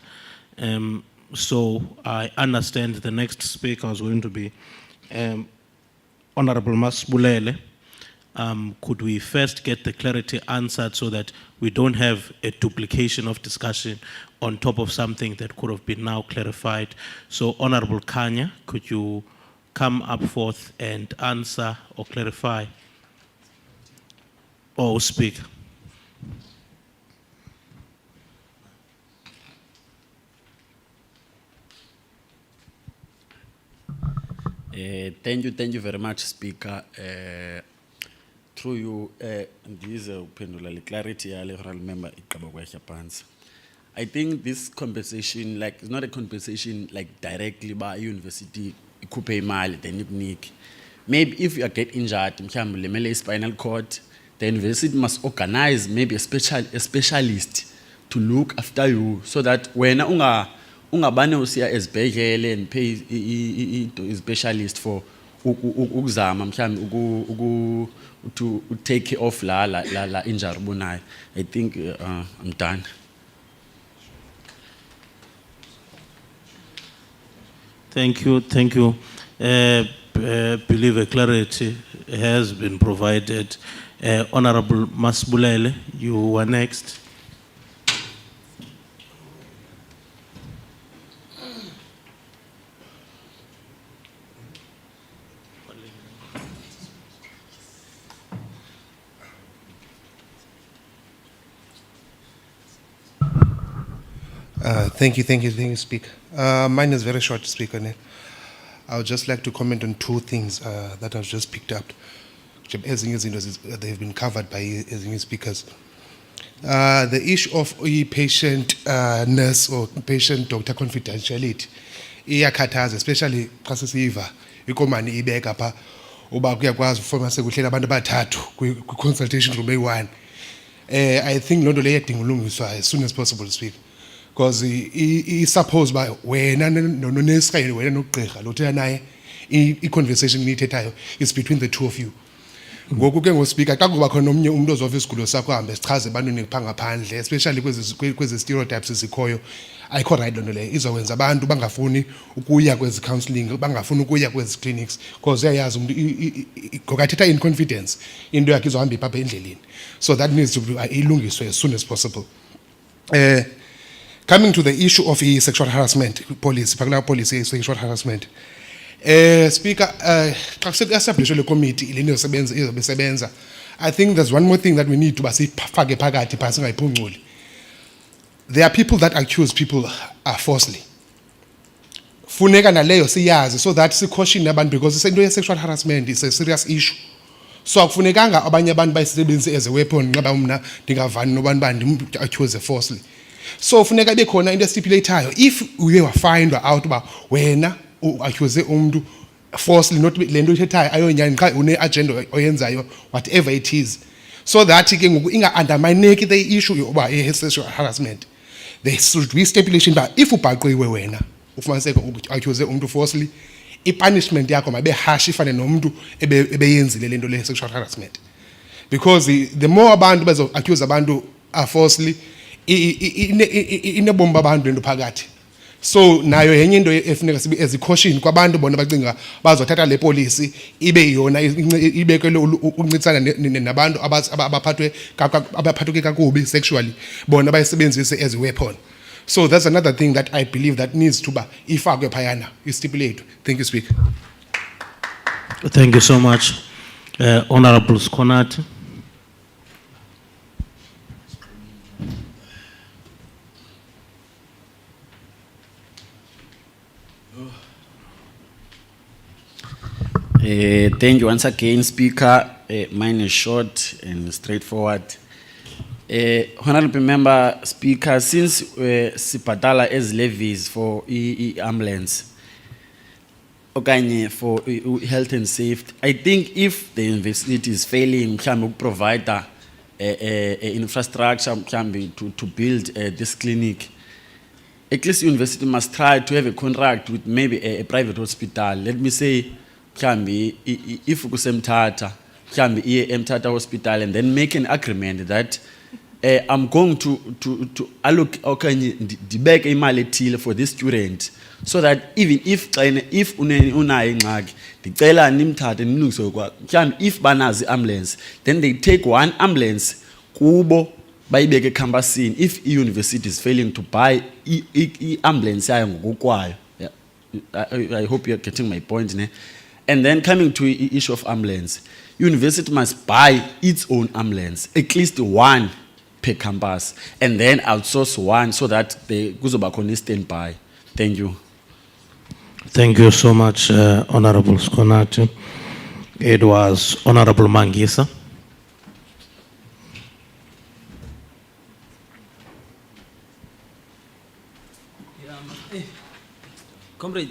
So I understand the next speaker is going to be Honorable Masbulele. Could we first get the clarity answered so that we don't have a duplication of discussion on top of something that could have been now clarified? So Honorable Kanya, could you come up forth and answer or clarify or speak? Thank you very much, Speaker. Through you, this uphendula clarity yale honorable member Igqaba Gwehla Phansi. I think this compensation, like it's not a compensation like directly by university, ikhuphe imali then ikunike. Maybe if you get injured, mhlawumbe limele spinal cord, the university must organize maybe a specialist to look after you so that when ungabane usiya esibhedlela and pay a specialist for ukuzama mhlawumbe to take care of la injury bunayo. I think I'm done. Thank you. Believe a clarity has been provided. Honorable Masbulele, you were next. Thank you, Speaker. Mine is very short, Speaker. Ne? I would just like to comment on two things that I've just picked up. As they've been covered by speakers. The issue of patient nurse or patient doctor confidentiality, iyakhathaza, especially xa sisiva ikomani ibeka pha uba kuyakwazi ufoma sekuhlela abantu abathathu kwi-consultation room eyi-1. I think loo nto leyo iyadinga ulungiswa as soon as possible, Speaker, because i-suppose uba wena nonesi kanye wena nogqirha lothetha naye i-conversation niyithethayo is between the two of you. Ngoku ke ngoSpeaker xa kuba khona omnye umuntu ozova isigulo sakho ahambe sichaze ebantwini phaa ngaphandle, especially kwezi stereotypes zikhoyo, ayikho right loo nto leyo. Izokwenza abantu bangafuni ukuya kwezi counselling, bangafuni ukuya kwezi clinics, because uyayazi umntu ngokathetha in confidence into yakhe izohamba ipha apha endleleni. So that needs to be ilungiswe as soon as possible. Coming to the issue of sexual harassment policy, particular policy sexual harassment. Speaker, establish le committee ile izosebenza. I think there's one more thing that we need to basifake phakathi phasi ngayiphunculi. There are people that accuse people falsely. Funeka naleyo siyazi so that sikhoshine abantu, because into ye-sexual harassment is a serious issue. So akufunekanga abanye abantu bayisebenzise as a weapon nqaba mna ndingavani nobani bani accuse falsely. So funeka bekhona into estipulateayo, if uye wafindwa out uba wena accuse umuntu falsely, not le nto ithethayo ayonyani xa une-agenda oyenzayo, whatever it is, so that ke ngoku inga-undermineki the issue yoba sexual harassment. There should be stipulation uba if ubhaqiwe wena ufumaniseka accuse umuntu falsely, i-punishment yakho mabe harsh ifane nomuntu ebeyenzile le nto le-sexual harassment, because the more abantu bezo-accuse abantu falsely, inebomi babantu le nto phakathi. So nayo yenye into efuneka sibe as caution kwabantu bona bacinga bazothatha le policy ibe yona ibekele uncitsana nabantu abaphathwe kakubi sexually, bona bayisebenzise as a weapon. So that's another thing that I believe that needs to ba ifakwe phayana, istipulate. Thank you, Speaker. Thank you so much, Honorable Skonati. Thank you once again, Speaker. Mine is short and straightforward. Honorable Member, Speaker, since sibhatala as levies for ambulance, okanye for health and safety, I think if the university is failing to provide infrastructure to build this clinic, at least university must try to have a contract with maybe a private hospital. Let me say, can be if kusemthatha can be eMthatha hospital, and then make an agreement that I'm going to allocate okanye ndibeke imali ethile for this student, so that even if unayo ingxaki ndicela nimthathe nimlungise kwa mhlawumbi if banazi ambulance, then they take one ambulance kubo bayibeke campusini if university is failing to buy ambulance yayo ngokwayo. I hope you're getting my point, ne? And then coming to the issue of ambulance, university must buy its own ambulance, at least one per campus, and then outsource one so that the Guzobakoni stand by. Thank you. Thank you so much, Honorable Skonati. It was Honorable Mangisa. Comrade,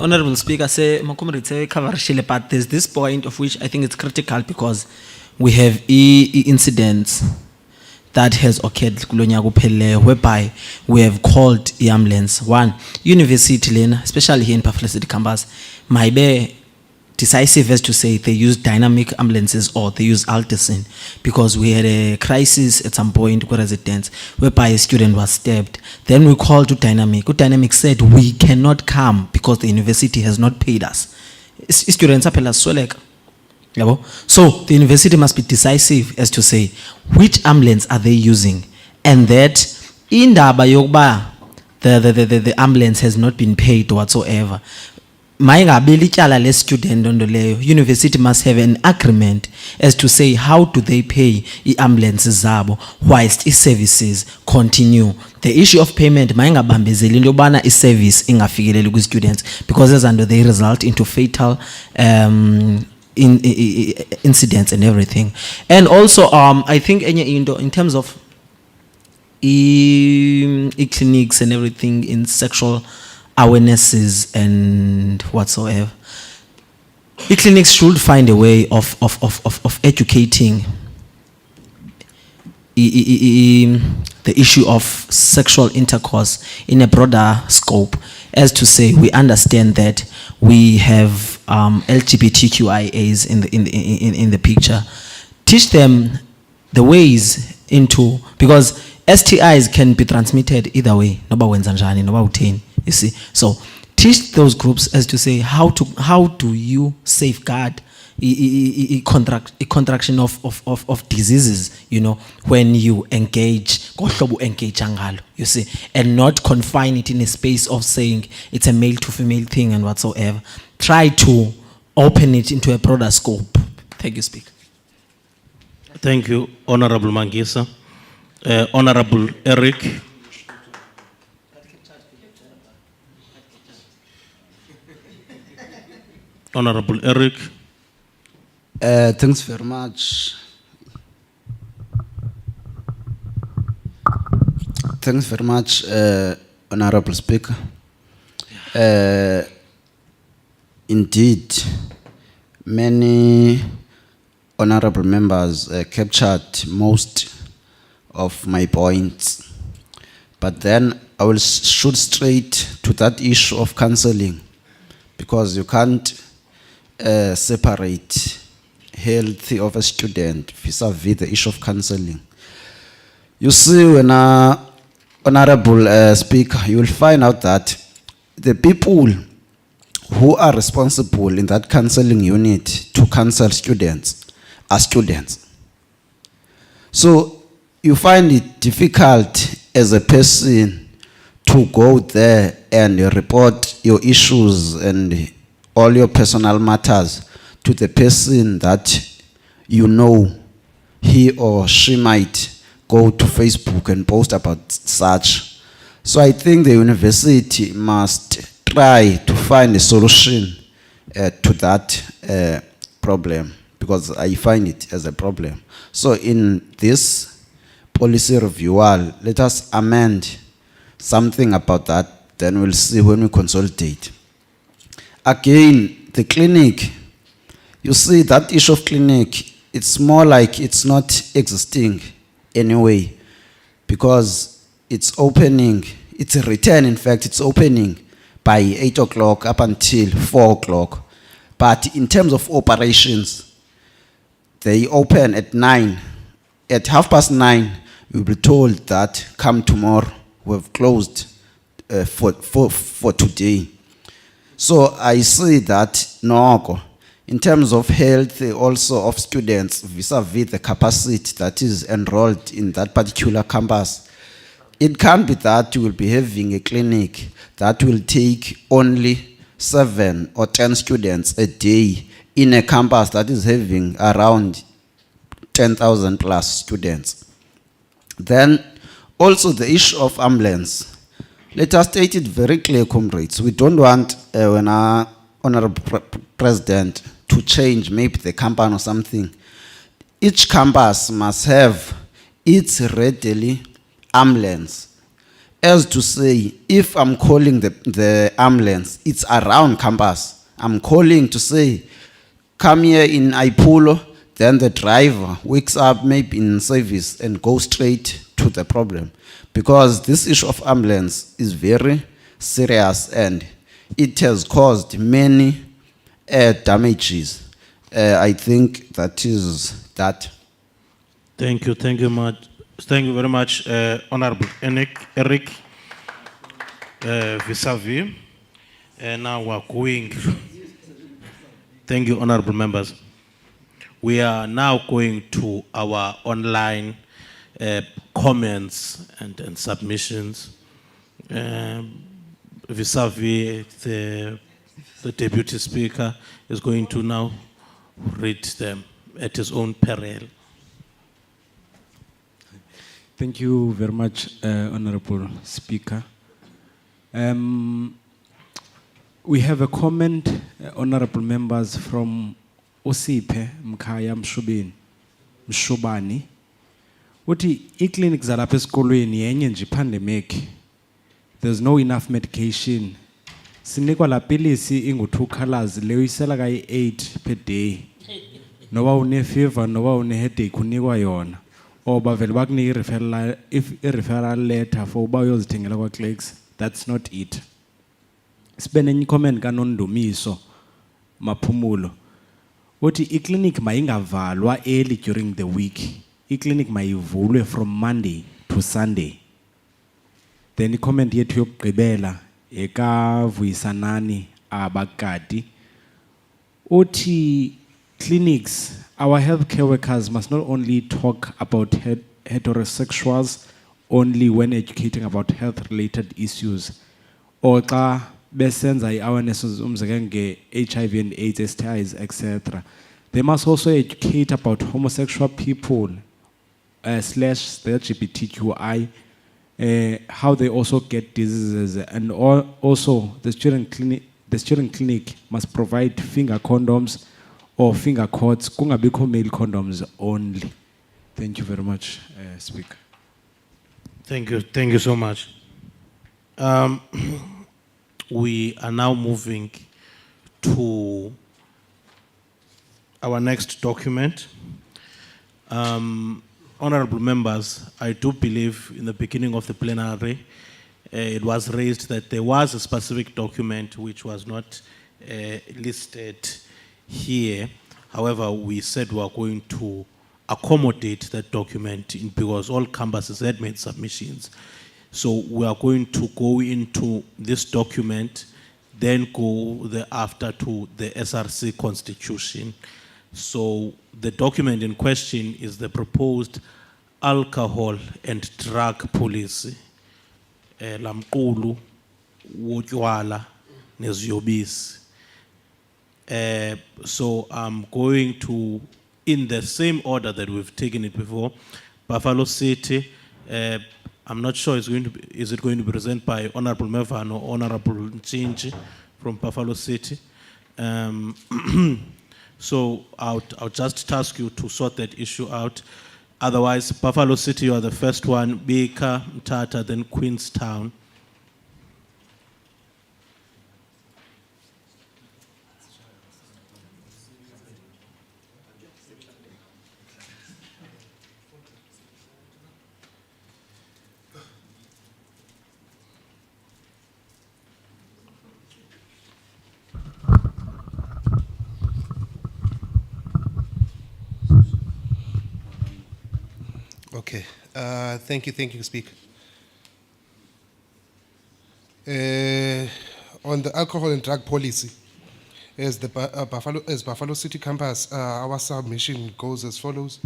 Honorable Speaker, my comrade say cover shile, but there's this point of which I think it's critical because we have incidents that has occurred whereby we have called the ambulance. One, university lane, especially here in Buffalo City campus, might be decisive as to say they use dynamic ambulances or they use Alticin, because we had a crisis at some point with residents whereby a student was stabbed. Then we called to Dynamic. Dynamic said we cannot come because the university has not paid us. Students are so the university must be decisive as to say which ambulance are they using, and that in the ambulance has not been paid whatsoever. mayingabe lityala le student nto leyo, university must have an agreement as to say how do they pay i-ambulance zabo whilst i-services continue. The issue of payment mayingabambezeli into yobana i-service ingafikeleli kwi-students because ezaa nto they result into fatal incidents and everything. And also I think enye into in terms of clinics and everything in sexual awarenesses and whatsoever, clinics should find a way of educating the issue of sexual intercourse in a broader scope, as to say we understand that we have LGBTQIAs in the picture. Teach them the ways into, because STIs can be transmitted either way. Noba wenza njani, noba utheni. You see, so teach those groups as to say how do you safeguard contraction of diseases, you know, when you engage, you see, and not confine it in a space of saying it's a male to female thing and whatsoever. Try to open it into a broader scope. Thank you, Speaker. Thank you, Honorable Mangisa. Honorable Eric. Honorable Eric. Thanks very much. Thanks very much, Honorable Speaker. Indeed, many honorable members captured most of my points, but then I will shoot straight to that issue of counseling, because you can't separate health of a student vis-a-vis the issue of counseling. You see, when Honorable Speaker, you will find out that the people who are responsible in that counseling unit to counsel students are students. So you find it difficult as a person to go there and report your issues and all your personal matters to the person that you know he or she might go to Facebook and post about such. So I think the university must try to find a solution to that problem, because I find it as a problem. So in this policy review, let us amend something about that, then we'll see when we consolidate. Again, the clinic, you see that issue of clinic, it's more like it's not existing anyway, because it's opening, it's a return, in fact, it's opening by 8 o'clock up until 4 o'clock. But in terms of operations, they open at 9. At 9:30, we'll be told that come tomorrow, we've closed for today. So I see that no, in terms of health also of students vis-a-vis the capacity that is enrolled in that particular campus, it can't be that you will be having a clinic that will take only 7 or 10 students a day in a campus that is having around 10,000 plus students. Then also the issue of ambulance. Let us state it very clear, comrades. We don't want, when our Honorable President, to change maybe the campaign or something. Each campus must have its readily ambulance. As to say, if I'm calling the ambulance, it's around campus. I'm calling to say, come here in Aipulo, then the driver wakes up maybe in service and goes straight to the problem. Because this issue of ambulance is very serious and it has caused many damages. I think that is that. Thank you very much, Honorable Eric vis-a-vis. Now we're going. Thank you, honorable members. We are now going to our online comments and submissions vis-a-vis the The Deputy Speaker is going to now read them at his own peril. Thank you very much, Honorable Speaker. We have a comment, honorable members, from Osipe Mkhaya Mshubani. Uthi i-clinic zalapha esikolweni yenye nje pandemic. There's no enough medication. Sinikwa la pilisi ingu-2 colors leyo isela kayi-8 per day. Noba une fever, noba une headache unikwa yona. Or bavele bakunika i-referral letter for uba uyozithengela kwa-clerks. That's not it. Sibe nenye comment kaNondumiso Maphumulo. Uthi i-clinic mayingavalwa early during the week. I-clinic mayivulwe from Monday to Sunday. Then i-comment yethu yokugqibela ekaVuyisanani abakati. Uthi clinics, our healthcare workers must not only talk about heterosexuals only when educating about health-related issues, or xa besenza i-awareness umzekelo HIV and AIDS, STIs, etc. They must also educate about homosexual people / the LGBTQI, how they also get diseases, and also the student clinic must provide finger condoms or finger cords, kungabikho male condoms only. Thank you very much, Speaker. Thank you so much. We are now moving to our next document. Honorable members, I do believe in the beginning of the plenary, it was raised that there was a specific document which was not listed here. However, we said we are going to accommodate that document because all campuses had made submissions. So we are going to go into this document, then go thereafter to the SRC constitution. So the document in question is the proposed alcohol and drug policy. Lamqulu, wotywala, neziyobisi. So I'm going to, in the same order that we've taken it before, Buffalo City, I'm not sure is it going to be presented by Honorable Mervan or Honorable Nchinji from Buffalo City. So I'll just task you to sort that issue out. Otherwise, Buffalo City, you are the first one, Baker, Mthatha, then Queenstown. Okay, thank you, Speaker. On the alcohol and drug policy, as Buffalo City campus, our submission goes as follows.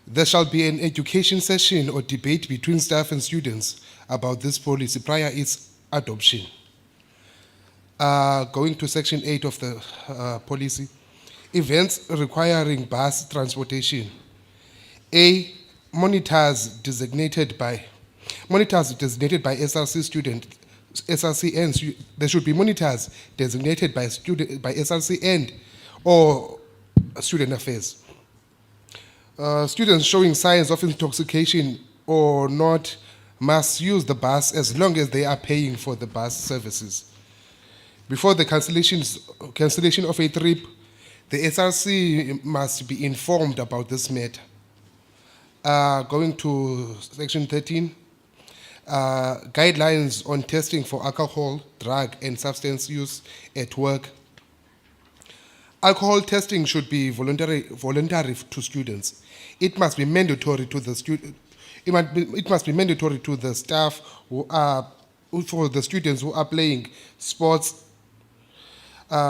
There shall be an education session or debate between staff and students about this policy prior its adoption. Going to section 8 of the policy, events requiring bus transportation. A, monitors designated by SRC student, SRC and there should be monitors designated by SRC and or student affairs. Students showing signs of intoxication or not must use the bus as long as they are paying for the bus services. Before the cancellation of a trip, the SRC must be informed about this matter. Going to section 13, guidelines on testing for alcohol, drug, and substance use at work. Alcohol testing should be voluntary to students. It must be mandatory to the student. It must be mandatory to the staff who are for the students who are playing sports.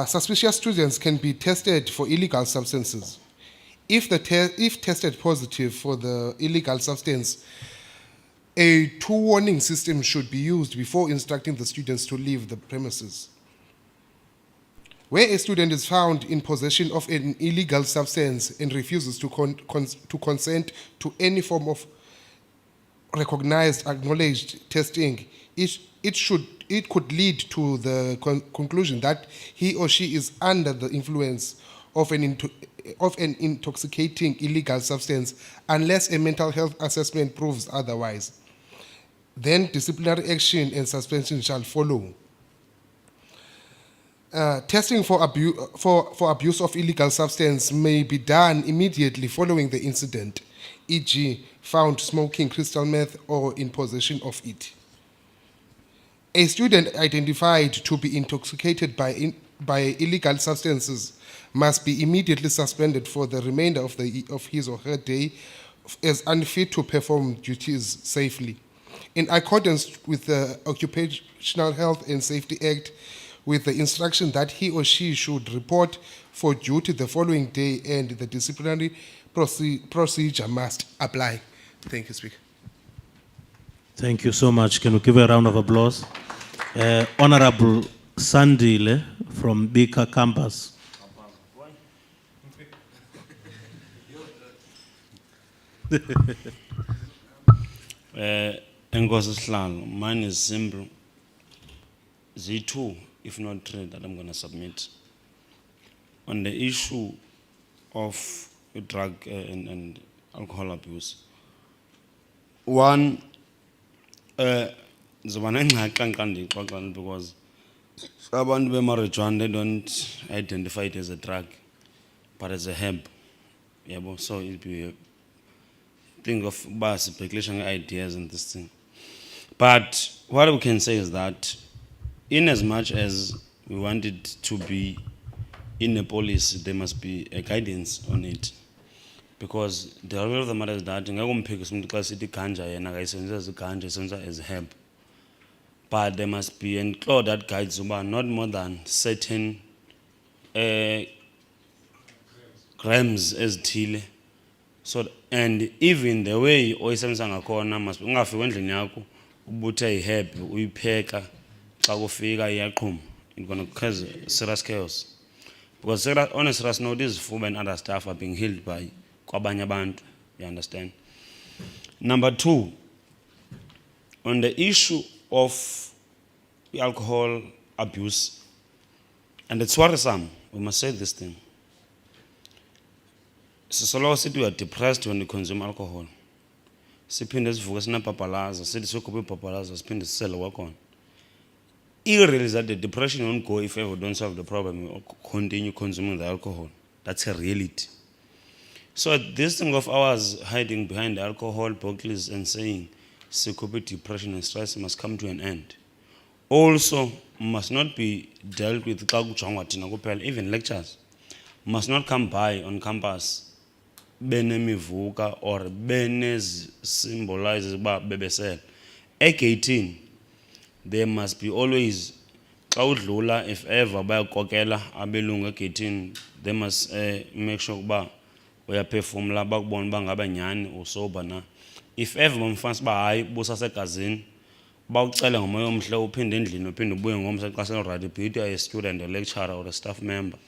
Suspicious students can be tested for illegal substances. If tested positive for the illegal substance, a 2-warning system should be used before instructing the students to leave the premises. Where a student is found in possession of an illegal substance and refuses to consent to any form of recognized, acknowledged testing, it could lead to the conclusion that he or she is under the influence of an intoxicating illegal substance unless a mental health assessment proves otherwise. Then disciplinary action and suspension shall follow. Testing for abuse of illegal substance may be done immediately following the incident, e.g., found smoking crystal meth or in possession of it. A student identified to be intoxicated by illegal substances must be immediately suspended for the remainder of his or her day as unfit to perform duties safely. In accordance with the Occupational Health and Safety Act, with the instruction that he or she should report for duty the following day and the disciplinary procedure must apply. Thank you, Speaker. Thank you so much. Can we give a round of applause? Honorable Sandile from Bika campus. Enkosi Sihlalo, mine is simple. Z2, if not 3, that I'm going to submit. On the issue of drug and alcohol abuse. One, because abantu bemarijuana, they don't identify it as a drug, but as a herb. Yeah, so it be think of speculation ideas and this thing. But what we can say is that in as much as we want it to be in a policy, there must be a guidance on it. Because the reality of the matter is that as herb. But there must be a clause that guides not more than certain grams as tile. So, and even the way oyisemenzanga khona must be ungafika endlini yakho ubuthe iherb uyipheka xa kufika iyaqhuma. It's going to cause serious chaos. Because on a serious note, this food and other stuff are being healed by kwabanye abantu, you understand? Number 2, on the issue of alcohol abuse, and it's worrisome, we must say this thing. So we are depressed when we consume alcohol. Siphinde sivuke sinapapalaza, sithi sokhupha ipapalaza, siphinde sisele kwakhona. Irreal is that the depression won't go if ever we don't solve the problem or continue consuming the alcohol. That's a reality. So this thing of ours hiding behind the alcohol bottles and saying psychopath, depression and stress must come to an end. Also must not be dealt with even lectures must not come by on campus benemivuka or benes symbolizes bebesel. Ek-18, there must be always if ever bayakokela abelungu ek-18, they must make sure uba uyaphefumla bakubona uba ngabe nyani usoba na. If ever bamfanisa uba hayi busasegazini bawucela ngomoya omhle uphinde endlini uphinde ubuye ngomso xa selready, be it a student, a lecturer or a staff member,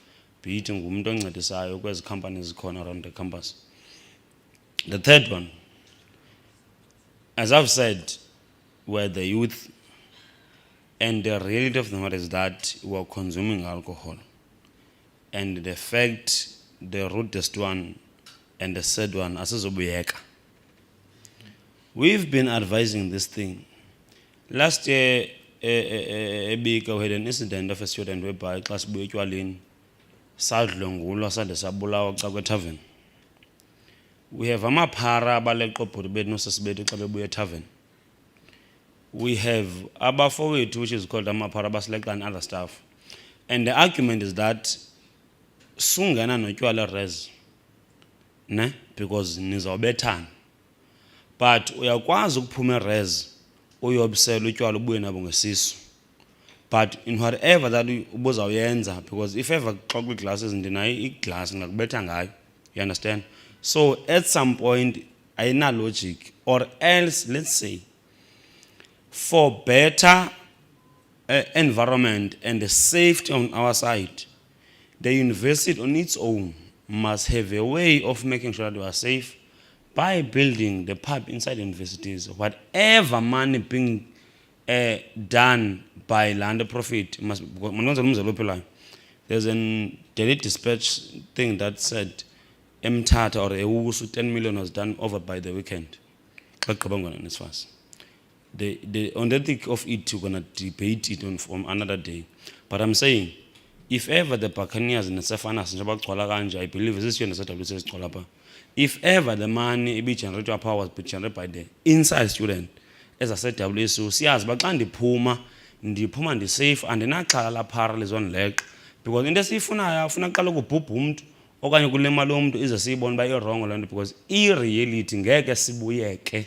be it ngumuntu oncedisayo kwezi companies zikhona around the campus. The third one, as I've said, we're the youth, and the reality of the matter is that we're consuming alcohol. And the fact, the rudest one and the third one, asizobuyeka. We've been advising this thing. Last year, we had an incident of a student whereby class buyetywaleni sadlwengulwa sade sabulawa xa kwethaveni. We have amaphara abaleqa obhuti bethu nosisi bethu xa bebuya ethaveni. We have abafowethu, which is called amaphara abasileqa and other stuff. And the argument is that sungena notywala res, ne, because nizawubethana. But uyakwazi ukuphuma res uyobsela utywala ubuye nabo ngesisu. But in whatever that ubuzawuyenza, because if ever xa kwiglasses ndinayo iglass ngakubetha ngayo, you understand? So at some point ayina logic, or else let's say for better environment and the safety on our side, the university on its own must have a way of making sure that we are safe by building the pub inside universities. Whatever money being done by land profit must. There's a daily dispatch thing that said Mtata or Ewusu 10 million was done over by the weekend. The on the thick of it, we're gonna debate it on from another day. But I'm saying, if ever the Buccaneers and the Safanas and I believe this is WCS, if ever the money be generated power was generated by the inside student, as I said, WSU, see us, but and the Puma and the safe and the Nakala parallels on leg. Because in the Sifuna, Funakalo Pupum, Oganyakulema is a seaborn by your wrong land because irreality,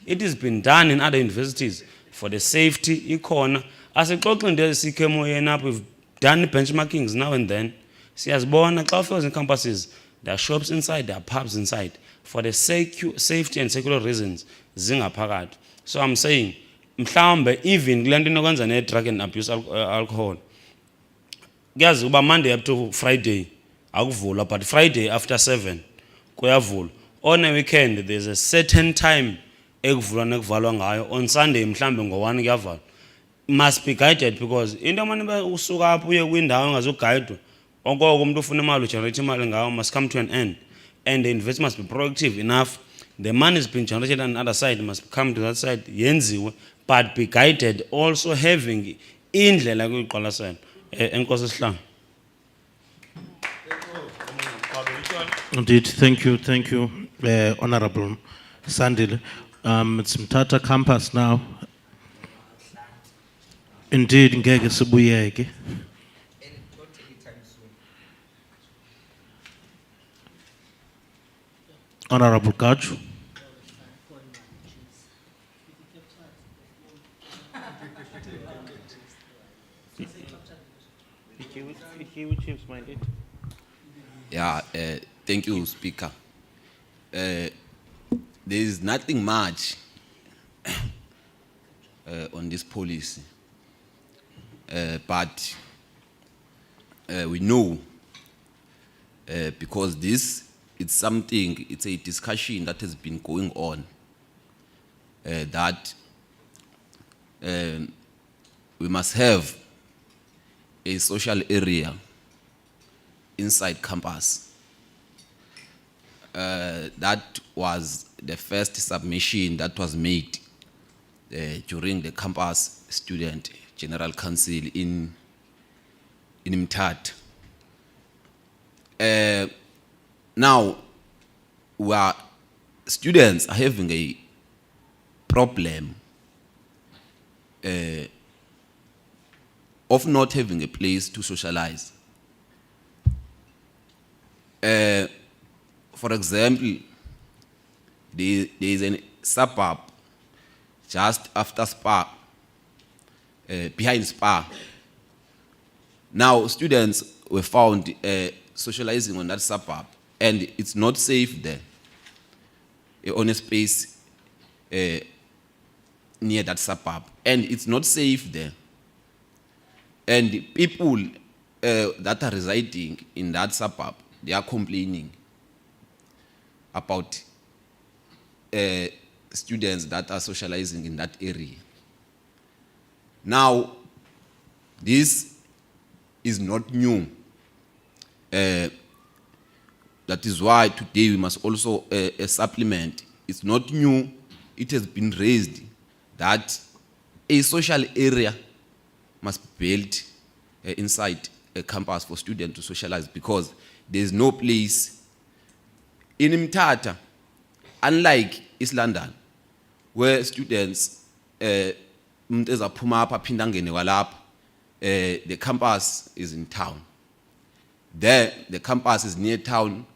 it has been done in other universities for the safety, econ. As a Clockland, we've done benchmarkings now and then. See, as born and campuses, there are shops inside, there are pubs inside. For the safety and secular reasons, Zinga Pagad. So I'm saying, even Glendin drug and abuse alcohol. Guys, about Monday up to Friday, but Friday after 7, on a weekend, there's a certain time on Sunday, must be guided because in the man usuka up uye kwindawo ngazoguide onke umuntu ufuna imali ugenerate imali ngawo must come to an end, and the investment must be proactive enough. The money is being generated on the other side must come to that side yenziwe, but be guided also having indlela kuyiqwalasela. Enkosi Sihlangu. Indeed, thank you, Honorable Sandile. It's Mtata campus now. Indeed, ngeke sibuyeke. Honorable Gaju. Yeah, thank you, Speaker. There is nothing much on this policy, but we know because it's something, it's a discussion that has been going on that we must have a social area inside campus. That was the first submission that was made during the campus student general council in Mtata. Now, students are having a problem of not having a place to socialize. For example, there is a suburb just after Spa, behind Spa. Now, students were found socializing on that suburb, and it's not safe there, on a space near that suburb, and it's not safe there. And people that are residing in that suburb, they are complaining about students that are socializing in that area. Now, this is not new. That is why today we must also supplement. It's not new. It has been raised that a social area must be built inside a campus for students to socialize, because there is no place in Mtata, unlike East London, where students the campus is in town. There, the campus is near town.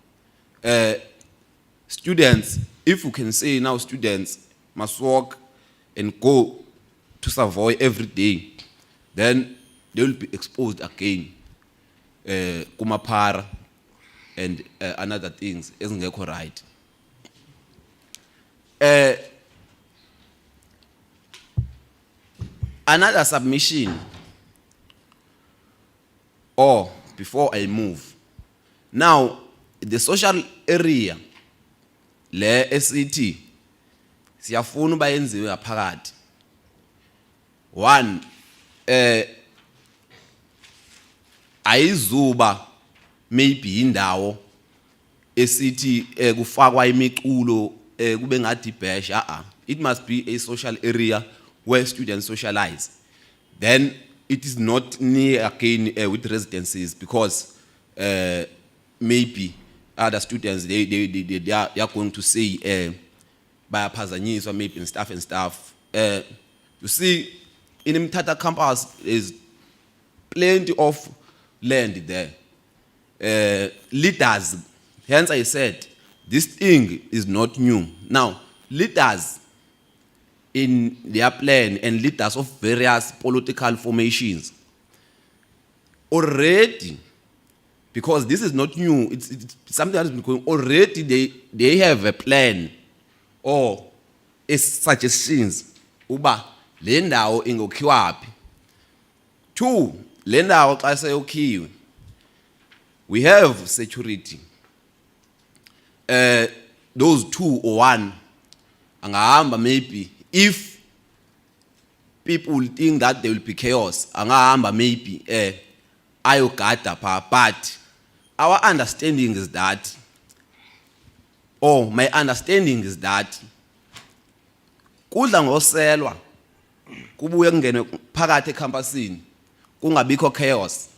Students, if we can say now, students must walk and go to Savoy every day, then they will be exposed again, kumapara and another things isn't right. Another submission or before I move. Now, the social area, le SCT, siyafuna bayenziwe ngaphakathi. One, ayizuba maybe indawo esithi kufakwa imiculo kube ngathi bash. It must be a social area where students socialize. Then it is not near again with residences, because maybe other students they are going to say bayaphazanyiswa maybe and stuff. You see, in Mthatha campus is plenty of land there. Leaders, hence I said, this thing is not new. Now, leaders in their plan and leaders of various political formations already, because this is not new, it's something that has been going already, they have a plan or a suggestions uba le ndawo ingokhiwa phi. Two, le ndawo xa seyokhiwe, we have security. Those two or one angahamba maybe, if people think that there will be chaos, angahamba maybe ayogada pha. But our understanding is that, or my understanding is that, kudla ngoselwa kubuye kungene phakathi ecampusini kungabikho chaos.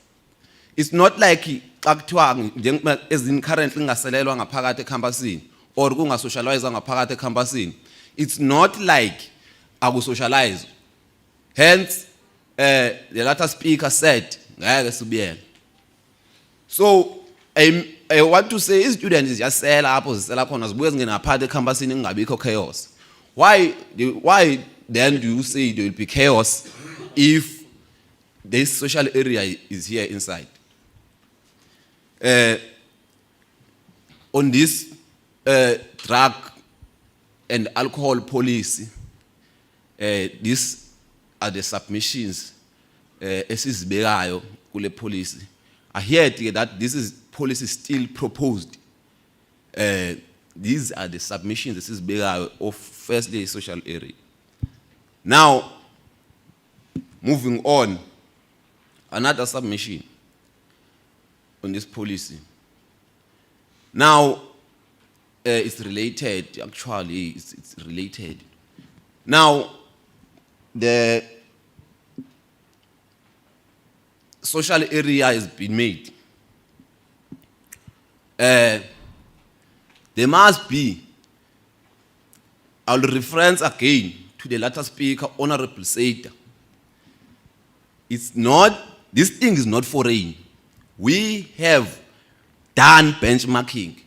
It's not like xa kuthiwa njengoba ezini currently ngaselelwa ngaphakathi ecampusini or kungasocialize ngaphakathi ecampusini. It's not like akusocialize. Hence, the latter speaker said, ngeke sibuyele. So I want to say, students is just sell up or sell khona zibuye zingena phakathi ecampusini kungabikho chaos. Why then do you say there will be chaos if this social area is here inside? On this drug and alcohol policy, these are the submissions esizibekayo kule policy. I hear that this is policy still proposed. These are the submissions esizibekayo of firstly social area. Now, moving on, another submission on this policy. Now, it's related, actually, it's related. Now, the social area has been made. There must be, I'll reference again to the latter speaker, Honorable Saita. It's not, this thing is not foreign. We have done benchmarking.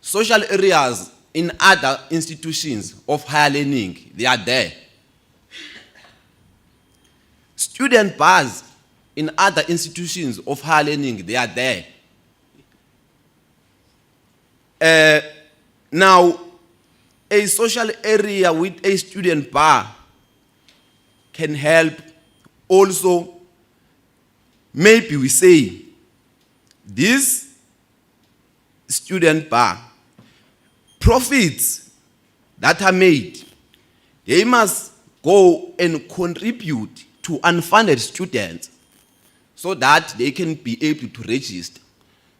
Social areas in other institutions of higher learning, they are there. Student bars in other institutions of higher learning, they are there. Now, a social area with a student bar can help also. Maybe we say this student bar profits that are made, they must go and contribute to unfunded students so that they can be able to register.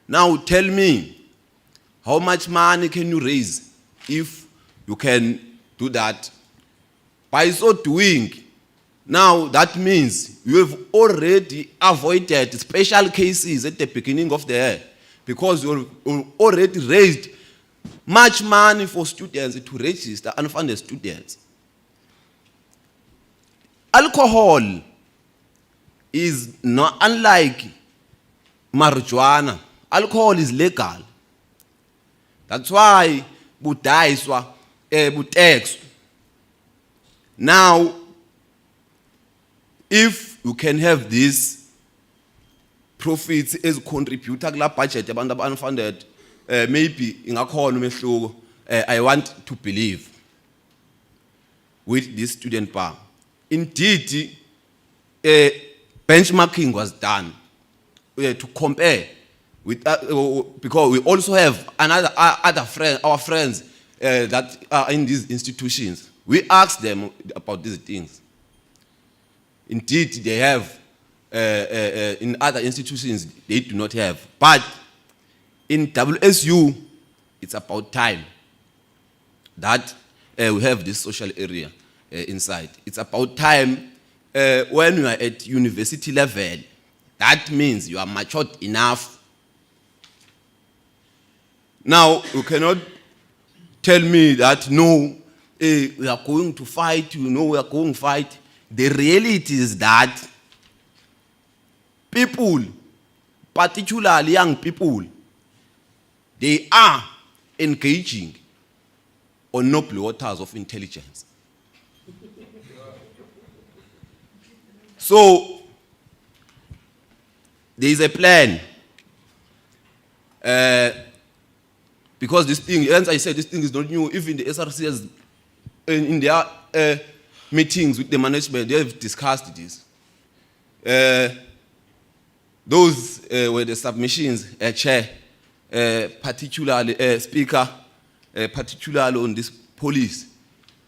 Now tell me, how much money can you raise if you can do that? By so doing, now that means you have already avoided special cases at the beginning of the year, because you already raised much money for students to register unfunded students. Alcohol is not unlike marijuana. Alcohol is legal. That's why budaiswa butex. Now, if you can have this profits as contributor to the budget abantu unfunded, maybe ingakhona umehluko. I want to believe with this student bar. Indeed, benchmarking was done. to compare with because we also have other friends, our friends that are in these institutions. We ask them about these things. Indeed, they have in other institutions they do not have, but in WSU, it's about time that we have this social area inside. It's about time when you are at university level. That means you are matured enough. Now, you cannot tell me that, no, we are going to fight, we are going to fight. The reality is that people, particularly young people, they are engaging on noble waters of intelligence. So, there is a plan. Because this thing, as I said, this thing is not new. Even the SRC has, in their meetings with the management, they have discussed this. Those were the submissions, Chair, particularly Speaker, particularly on this police.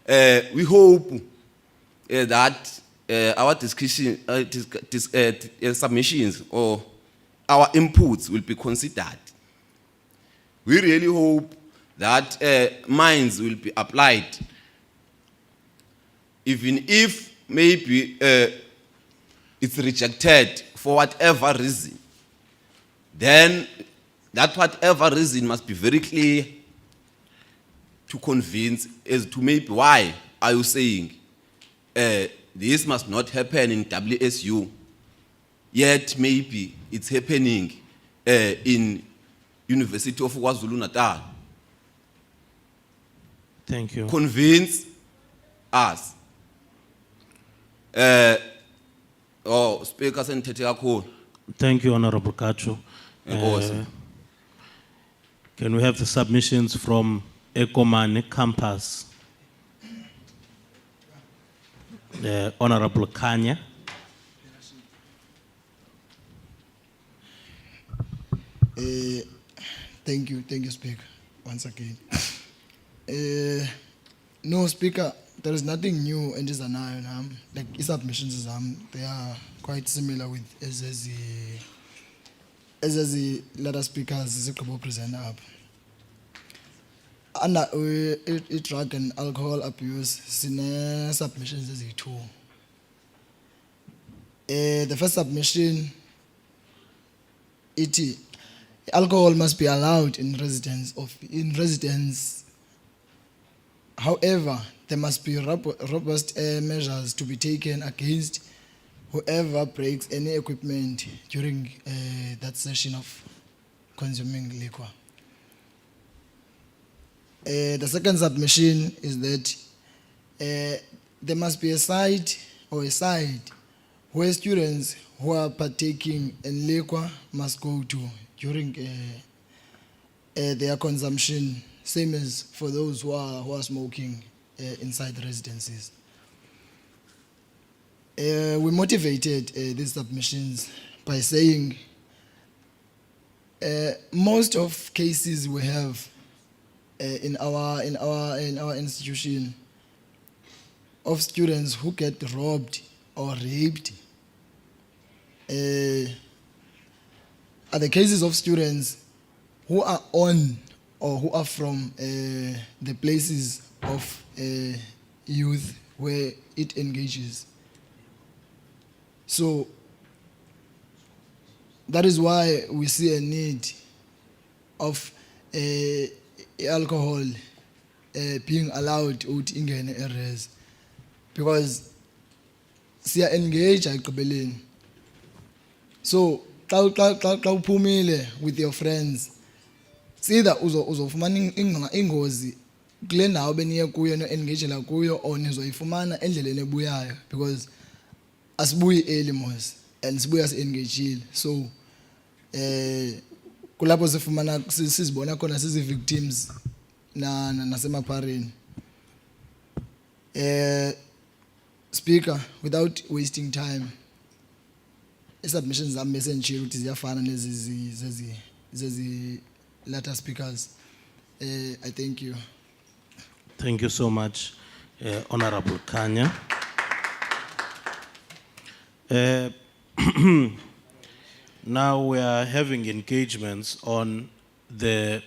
We hope that our discussion, submissions or our inputs will be considered. We really hope that minds will be applied, even if maybe it's rejected for whatever reason. Then that whatever reason must be very clear to convince as to maybe why are you saying this must not happen in WSU, yet maybe it's happening in University of KwaZulu-Natal. Thank you. Convince us. Speaker Sentete kakhulu. Thank you, Honorable Kachu. Enkosi. Can we have the submissions from Ekomane campus? Honorable Kanya. Thank you, Speaker, once again. No, Speaker, there is nothing new in this anayon. Like submissions, they are quite similar with as the letter speakers is present up. Under drug and alcohol abuse, sine submissions is two. The first submission, alcohol must be allowed in residence. However, there must be robust measures to be taken against whoever breaks any equipment during that session of consuming liquor. The second submission is that there must be a site where students who are partaking in liquor must go to during their consumption, same as for those who are smoking inside the residences. We motivated these submissions by saying most of cases we have in our institution of students who get robbed or raped are the cases of students who are on or who are from the places of youth where it engages. So that is why we see a need of alcohol being allowed out in areas, because they are engaged at Kobelin. So xa uphumile with your friends, it's either uzofumana ingozi kule ndawo beniye kuyo no-engagela kuyo, or nizoyifumana endleleni ebuyayo, because asibuyi early mos and sibuya si-engagile. So kulapho sizibona khona sizi-victims nasemaphareni. Speaker, without wasting time, submissions zami mesenjiro ukuthi ziyafana lezi latter speakers. I thank you. Thank you so much, Honorable Kanya. Now we are having engagements on the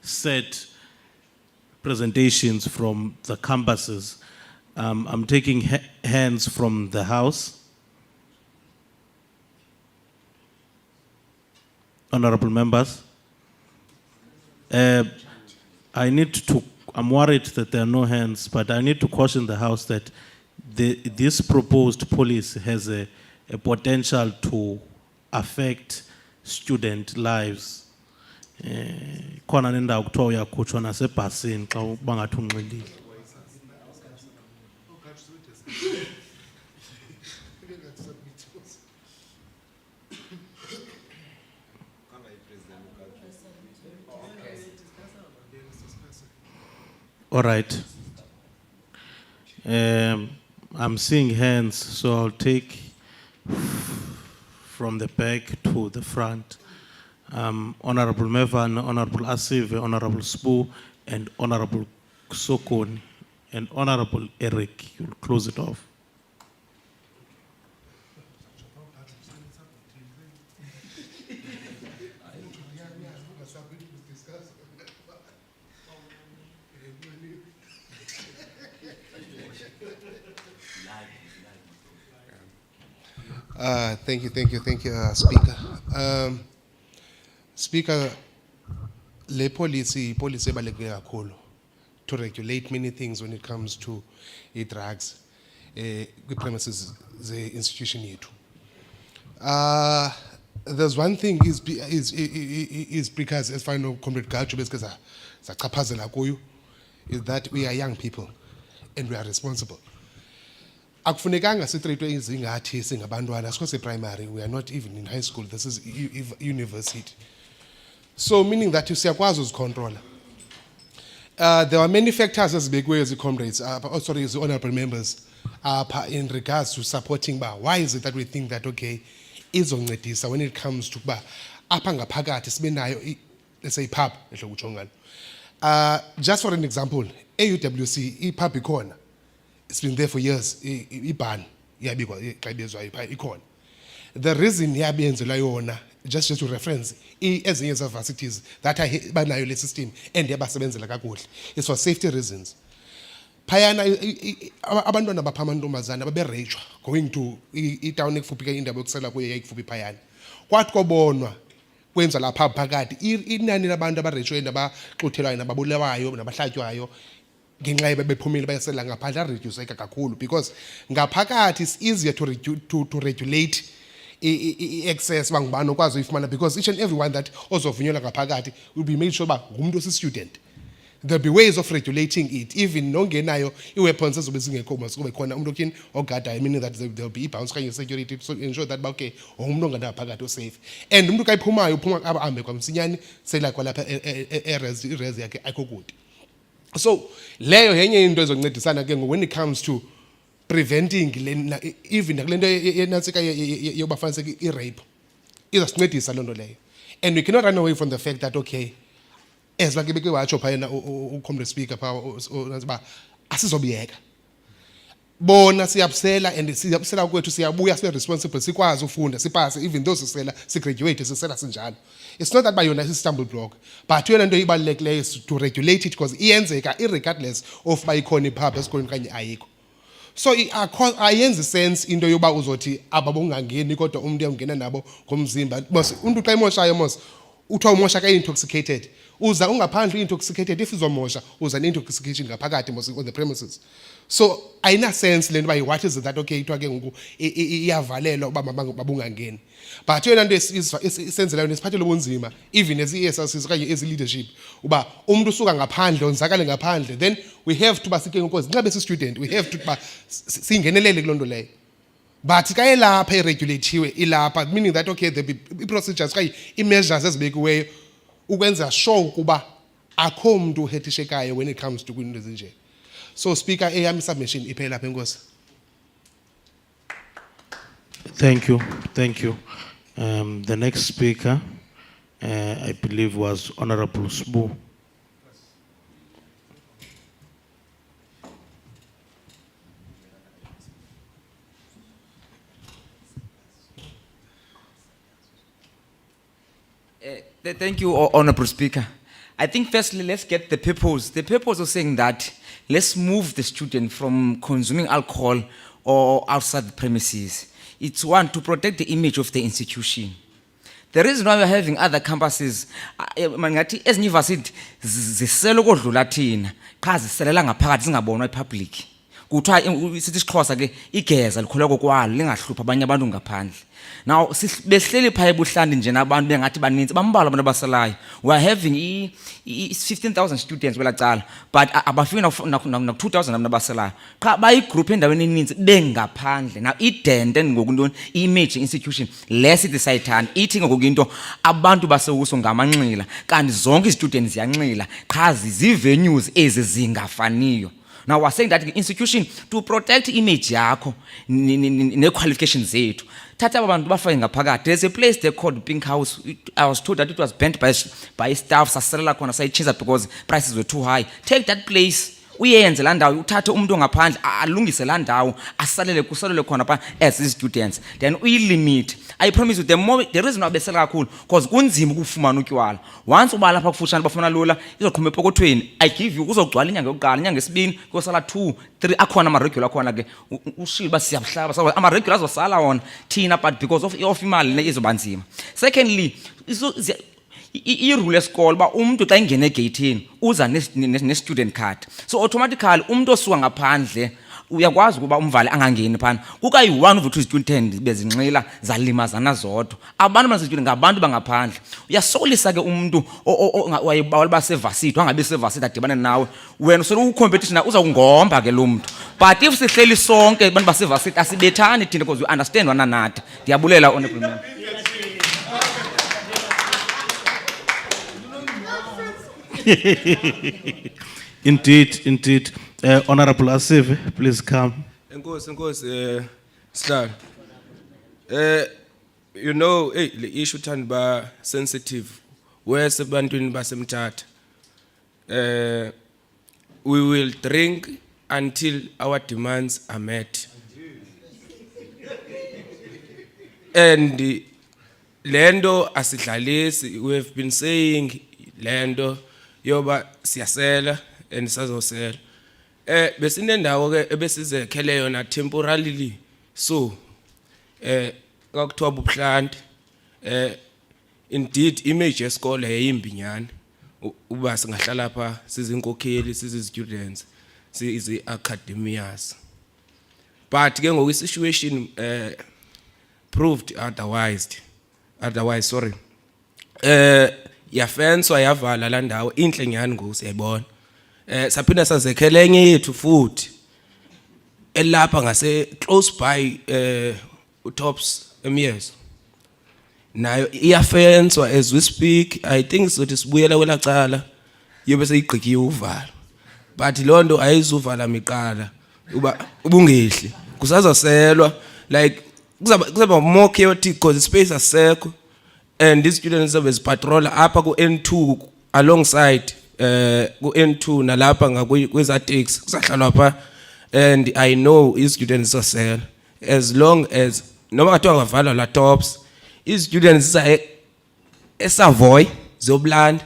set presentations from the campuses. I'm taking hands from the House. Honorable members. I'm worried that there are no hands, but I need to caution the House that this proposed policy has a potential to affect student lives. Khona nendawo kuthiwa uyakhutshwa nasebhasini xa bangathi unxilile. All right. I'm seeing hands, so I'll take from the back to the front. Honorable Mevan, Honorable Asive, Honorable Spu, and Honorable Sokoni, and Honorable Eric. You'll close it off. Thank you, Speaker. Speaker, le policy ebaluleke kakhulu to regulate many things when it comes to drugs premises the institution yethu. There's one thing is because as far as Comrade Gachu zachaphazela kuyo is that we are young people and we are responsible. Akufunekanga sitreatwe izingathi singabantwana sikose primary, we are not even in high school, this is university. So meaning that you siyakwazi uzicontrola. There are many factors ezibekwe as comrades, as honorable members, in regards to supporting why is it that we think that okay izoncedisa when it comes to apha ngaphakathi sibe nayo let's say pub ehlo kutshongana. Just for an example, AUWC ipub ikhona. It's been there for years. Iban yabikwa xa ibizwa ikhona. The reason yabenzelwa yona just to reference ezinye universities that banayo le system and yabasebenzela kakuhle is for safety reasons. Phayana abantwana baphamantombazana baberejwa going to itown ekufuphi ke indawo yokusela kuyo yayikufuphi phayana. Kwathi kobonwa kwenza lapha phakathi inani labantu abarejwe nabaxuthelwayo nababulewayo nabahlatywayo ngenxa bephumile bayasela ngaphandle reduce kakhulu because ngaphakathi it's easier to regulate access bangubani okwazi uyifumana because each and everyone that ozovunyelwa ngaphakathi will be made sure ngumuntu osistudent. There'll be ways of regulating it, even nongenayo weapons ezobe zingekho masukube khona umuntu okini ogadayo, meaning that there'll be bounce kanye security to ensure that okay umuntu ongena phakathi o safe and umuntu kayiphumayo uphuma ahambe kwamsinyane sela kwalapha res yakhe akho good. So leyo yenye into ezoncedisana ke when it comes to preventing even kulento yenatsika yobafaniseka irape izasincedisa loo nto leyo, and we cannot run away from the fact that okay as bakebeke watsho phayena uComrade Speaker uba asizobiyeka bona siyabusela and siyabusela kwethu siyabuya sibe responsible sikwazi ufunda sipase even though sisela sigraduate sisela sinjalo. It's not that by yona is-stumble block, but yona nto ibalulekileyo is to regulate it because iyenzeka irregardless of bayikhona ipub esikolweni kanye ayikho. So ayenzi sense into yoba uzothi ababongangeni kodwa umuntu uyangena nabo ngomzimba. Umuntu xa imoshayo mos uthiwa umosha ka intoxicated uza ungaphandle intoxicated if uzomosha uza ne-intoxication ngaphakathi mos on the premises. So ayina sense lento by what is it that okay ithiwa ke ngoku iyavalelwa uba babungangeni, but yona nto isenzelayo nesiphathelo bunzima even as i-SRCs kanye as leadership uba umuntu usuka ngaphandle onzakale ngaphandle, then we have to basike ngokuzi nxa besi-student we have to singenelele kuloo nto leyo. But kaye lapha iregulatiwe ilapha meaning that okay there be procedures kanye i-measures ezibekiweyo ukwenza sure ukuba akho mntu uhetishekayo when it comes to kwinto ezinje. So Speaker, eyami submission iphela lapha enkosi. Thank you, thank you. The next speaker, I believe, was Honorable Sbu. Thank you, Honorable Speaker. I think firstly, let's get the purpose. The purpose of saying that let's move the student from consuming alcohol or outside the premises. It's one, to protect the image of the institution. The reason why we're having other campuses, mangathi ezinye university zisela ukodlula thina, qha ziselela ngaphakathi zingabonwa public. Kuthiwa sithi isiXhosa ke igeza likhuleka kokwalo lingahlupha abanye abantu ngaphandle. Now behleli phaya ebuhlandi nje nabantu bengathi baninzi bambalwa abantu abasalayo. We are having 15,000 students kwelacala, but abafiki na 2,000 abantu abasalayo. Qha bayigroup endaweni eninzi bengaphandle. Now idente ngokuntoni image institution less decide ithi ngokunto abantu basewuso ngamanxila kanti zonke students ziyanxila qha zivenues ezizingafaniyo. Now we're saying that the institution to protect image yakho ne qualifications zethu. Thatha abantu bafake ngaphakathi. There's a place there called Pink House. I was told that it was burnt by staff saselela khona sayichinza because prices were too high. Take that place. Uyenze la ndawo uthathe umuntu ongaphandle alungise la ndawo asalele kusalele khona pa as students. Then uyilimit. I promise you the reason why besela kakhulu because kunzima ukufumana utywala. Once uba lapha kufushane bafuna lula izoqhuma epokothweni. I give you kuzogcwala inyanga yokuqala inyanga yesibini kosala 2 3 akhona ama regular khona ke ushilo basiyabuhlaba so ama regulars wasala wona thina but because of imali le izobanzima. Secondly, irule esikole ba umuntu xa ingene egate uza ne student card, so automatically umuntu osuka ngaphandle uyakwazi ukuba umvale angangeni phana kukayi-1 over 2 student bezinxila zalimazana zodwa abantu basestudent ngabantu bangaphandle. Uyasokolisa ke umuntu wayebawela basevasithi wangabe sevasithi adibane nawe wena usolo ucompetition uza kungomba ke lo muntu, but if sihleli sonke abantu basevasithi asibethani thina because we understand wana nathi. Ndiyabulela honorable member. Indeed. Honorable Asif, please come. Enkosi, Sihlalo. You know, the issue turned by sensitive. Where sebantwini basemthatha. We will drink until our demands are met. And lendo asidlalisi, we have been saying lendo yoba siyasela and sazosela. Besinendawo ke ebesizekhele yona temporarily so kwakuthiwa buhlanti indeed image yesikole yayimbinyana uba singahlala lapha sizinkokheli sizi-students sizi-academias, but ke ngoku situation proved otherwise sorry yafenswa yavala la ndawo inhle nyani ngoku siyayibona. Saphinda sazekhela enye yethu futhi elapha ngase close by uTops Emiyeso nayo iyafenswa as we speak. I think sothi sibuyela kwelacala yobe seyigqikiwe uvala, but lonto ayizuvala miqala uba ubungehli kusazoselwa like kuzaba more chaotic because space asekho and these students have patrol apha ku N2 alongside ku N2 nalapha ngakweza taxi kusahlalwa pha, and I know is students sasela as long as noma kathiwa ngavalwa la Tops is students eSavoy zoblanda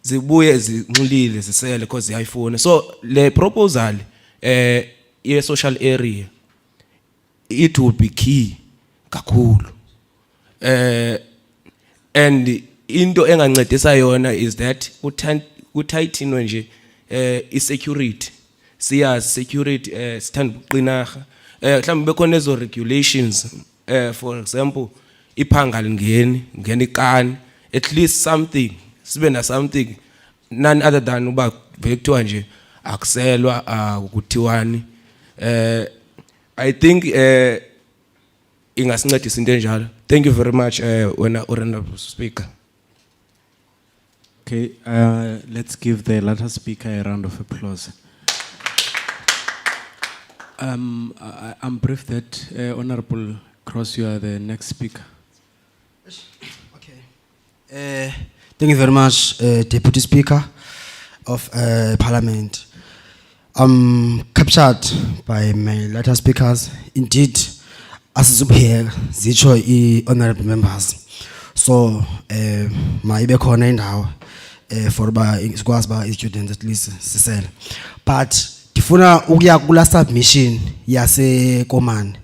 zibuye zinxulile zisele because ayifuna. So le proposal ye social area it would be key kakhulu. And into engancedisa yona is that uthayithinwe nje i-security siyazi security sithanda uqinaha mhlawumbe bekhona ezo regulations for example iphanga lingeni ngena ikani at least something sibe na something none other than uba vekuthiwa nje akuselwa ukuthiwani. I think ingasincedisa into enjalo. Thank you very much wena honorable speaker. Okay, let's give the latter speaker a round of applause. I'm briefed that Honorable Cross, you are the next speaker. Thank you very much, Deputy Speaker of Parliament. I'm captured by my latter speakers. Indeed, as here, zicho honorable members. So, my ibe khona indawo for ba sikwazi ba students at least sisele. But ndifuna ukuya kula submission yase Komani.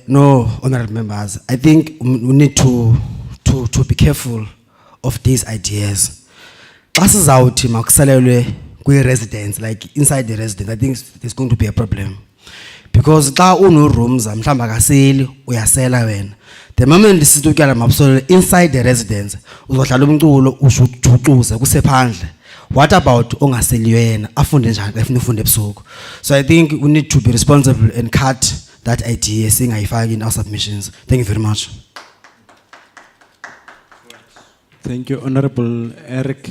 No, honorable members, I think we need to be careful of these ideas. Xa sizawuthi makusalelwe kwi-residence, like inside the residence, I think there's going to be a problem. Because xa uno-rooms, mhlawumbi akaseli, uyasela wena. The moment sithi utyala mabusolele inside the residence, uzohlala umculo ujuxuze kusephandle. What about ongaseliyo yena afunde njani xa efuna ufunde ebusuku? So I think we need to be responsible and cut that idea singayifaki in our submissions. Thank you very much. Thank you, Honorable Eric.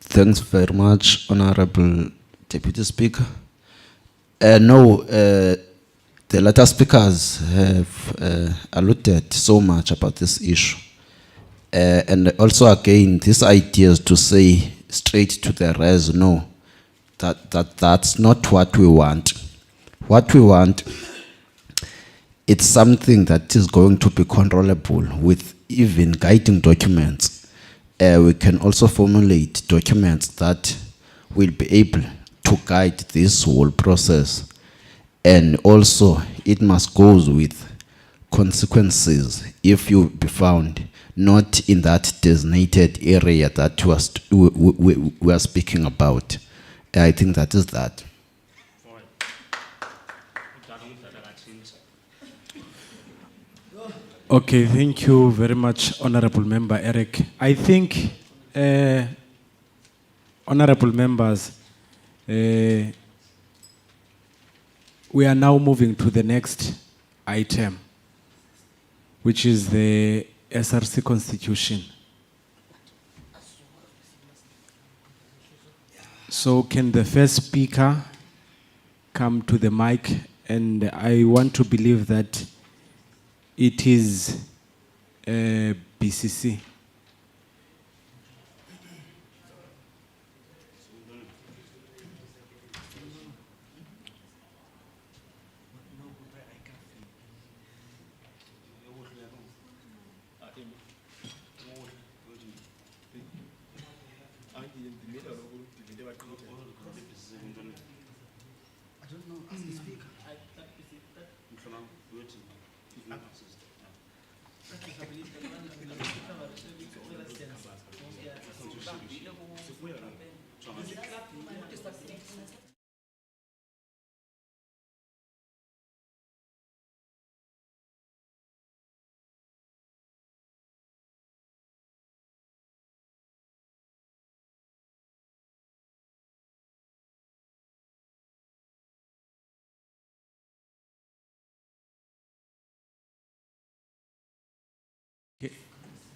Thanks very much, Honorable Deputy Speaker. The latter speakers have alluded so much about this issue. And also again, this idea is to say straight to the res, no, that's not what we want. What we want, it's something that is going to be controllable with even guiding documents. We can also formulate documents that will be able to guide this whole process. And also, it must go with consequences if you be found not in that designated area that we are speaking about. I think that is that. Okay, thank you very much, Honorable Member Eric. I think, Honorable Members, we are now moving to the next item, which is the SRC Constitution. So can the first speaker come to the mic? And I want to believe that it is BCC.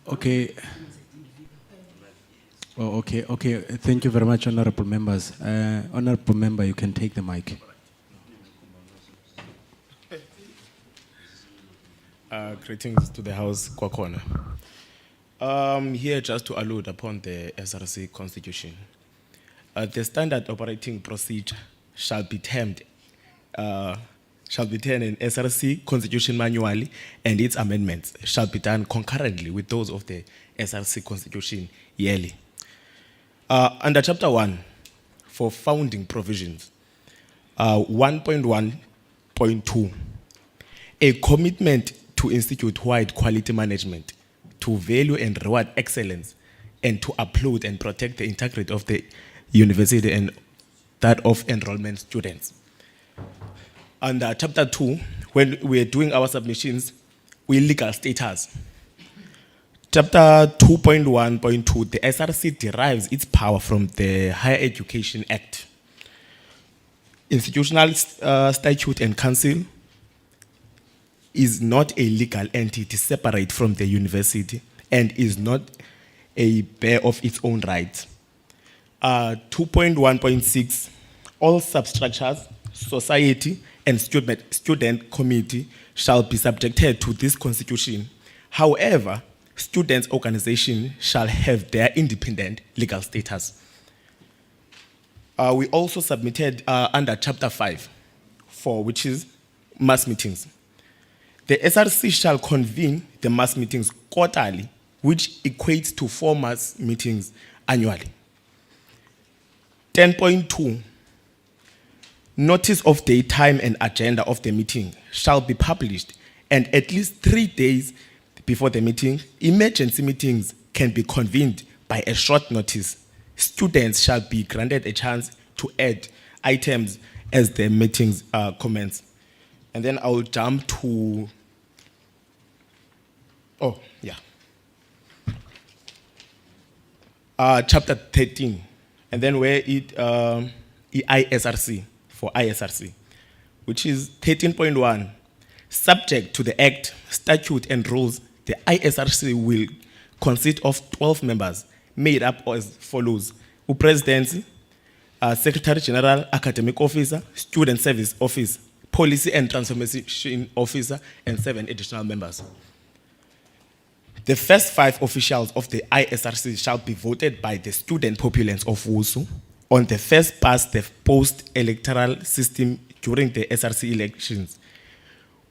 Okay. Oh, okay. Thank you very much, honorable members. Honorable member, you can take the mic. Greetings to the House, Kwakona. Here just to allude upon the SRC Constitution. The standard operating procedure shall be termed an SRC Constitution manually, and its amendments shall be done concurrently with those of the SRC Constitution yearly. Under Chapter 1, for founding provisions, 1.1.2, a commitment to institute-wide quality management, to value and reward excellence, and to uphold and protect the integrity of the university and that of enrollment students. Under Chapter 2, when we are doing our submissions, we legal status. Chapter 2.1.2, the SRC derives its power from the Higher Education Act. Institutional Statute and Council, is not a legal entity separate from the university and is not a bear of its own rights. 2.1.6, all substructures, society, and student committee shall be subjected to this constitution. However, students' organization shall have their independent legal status. We also submitted under Chapter 5, which is mass meetings. The SRC shall convene the mass meetings quarterly, which equates to 4 mass meetings annually. 10.2, notice of the time and agenda of the meeting shall be published, and at least 3 days before the meeting, emergency meetings can be convened by a short notice. Students shall be granted a chance to add items as the meetings commence. And then I'll jump to, Chapter 13, and then where ISRC, for ISRC, which is 13.1. Subject to the Act, statute, and rules, the ISRC will consist of 12 members, made up as follows: Presidency, Secretary General, Academic Officer, Student Service Office, Policy and Transformation Officer, and 7 additional members. The first 5 officials of the ISRC shall be voted by the student populace of WUSU on the first past the post-electoral system during the SRC elections,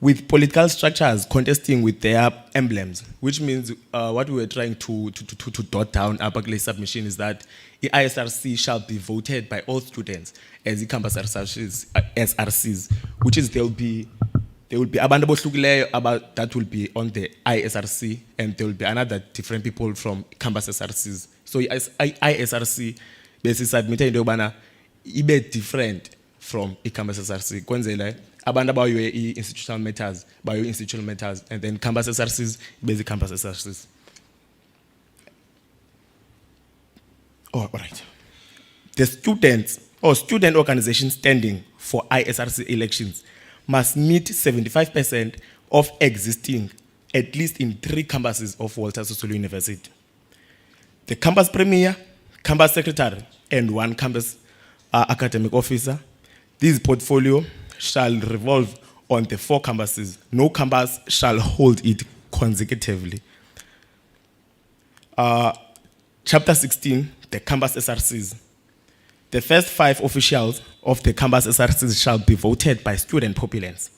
with political structures contesting with their emblems, which means what we were trying to dot down our submission is that the ISRC shall be voted by all students as the campus SRCs, which is there will be abantu abohlukileyo about that will be on the ISRC, and there will be another different people from campus SRCs. So ISRC basically submitted into yobana ibe different from campus SRC. Kwenzela abantu abayo institutional matters, institutional matters, and then campus SRCs basic campus SRCs. All right. The students or student organization standing for ISRC elections must meet 75% of existing, at least in 3 campuses of Walter Sisulu University. The campus premier, campus secretary, and 1 campus academic officer. This portfolio shall revolve on the 4 campuses. No campus shall hold it consecutively. Chapter 16, the campus SRCs. The first 5 officials of the campus SRCs shall be voted by student populace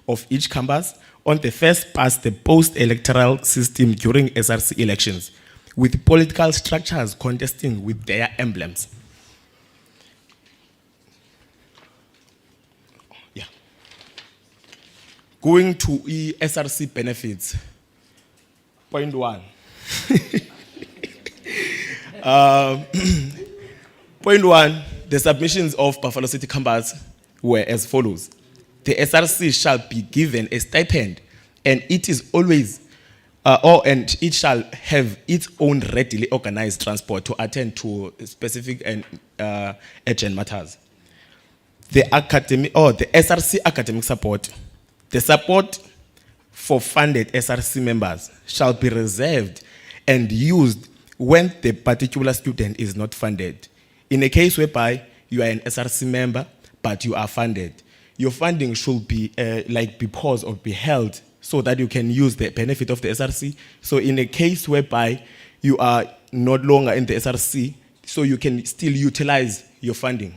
of each campus on the first past the post-electoral system during SRC elections, with political structures contesting with their emblems. Going to SRC benefits. Point 1. Point 1, the submissions of Buffalo City campus were as follows. The SRC shall be given a stipend, and it is always, and it shall have its own readily organized transport to attend to specific and urgent matters. The SRC academic support. The support for funded SRC members shall be reserved and used when the particular student is not funded. In a case whereby you are an SRC member, but you are funded, your funding should be be paused or be held so that you can use the benefit of the SRC. So in a case whereby you are no longer in the SRC, so you can still utilize your funding.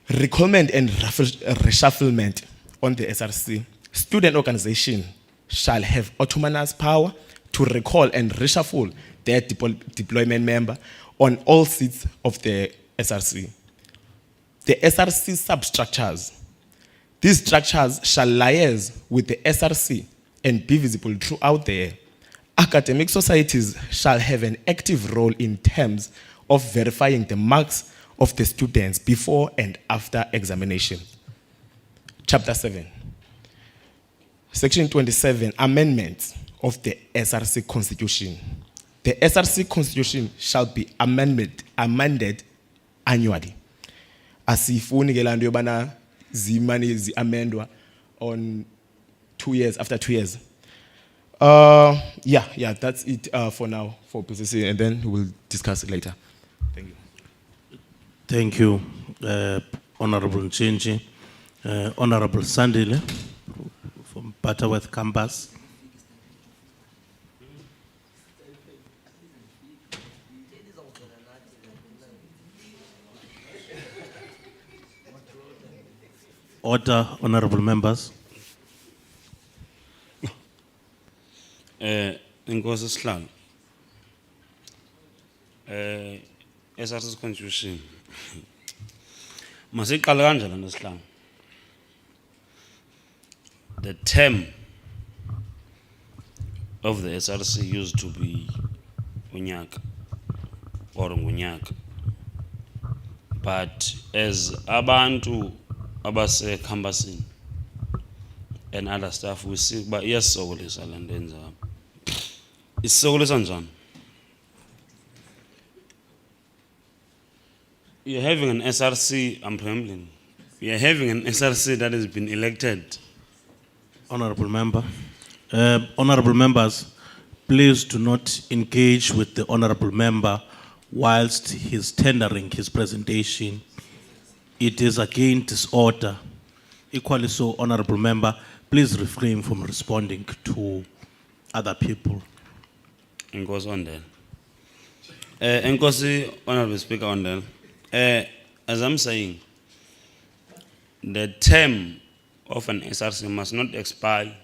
Recallment and reshufflement on the SRC. Student organization shall have autonomous power to recall and reshuffle their deployment member on all seats of the SRC. The SRC substructures. These structures shall liaise with the SRC and be visible throughout the year. Academic societies shall have an active role in terms of verifying the marks of the students before and after examination. Chapter 7. Section 27, amendments of the SRC Constitution. The SRC Constitution shall be amended annually. Asifuni ke lanto yobana zimane zi amendwa on 2 years, after 2 years. Yeah, that's it for now for PCC, and then we'll discuss it later. Thank you. Thank you, Honorable Nchinchi. Honorable Sandile from Butterworth Campus. Order, honorable members. Inkosi Sihlalo. SRC's constitution. Masiqale kanjalo nesihlalo. The term of the SRC used to be unyaka or ngunyaka. But as abantu abase campusing and other stuff, we see, but yes, sokolisa le nto yenzayo. Isisokolisa njani? You're having an SRC, I'm preambling. You're having an SRC that has been elected. Honorable member. Honorable members, please do not engage with the honorable member whilst he's tendering his presentation. It is again disorder. Equally so, honorable member, please refrain from responding to other people. Inkosi Ondele. Inkosi, Honorable Speaker Ondele. As I'm saying, the term of an SRC must not expire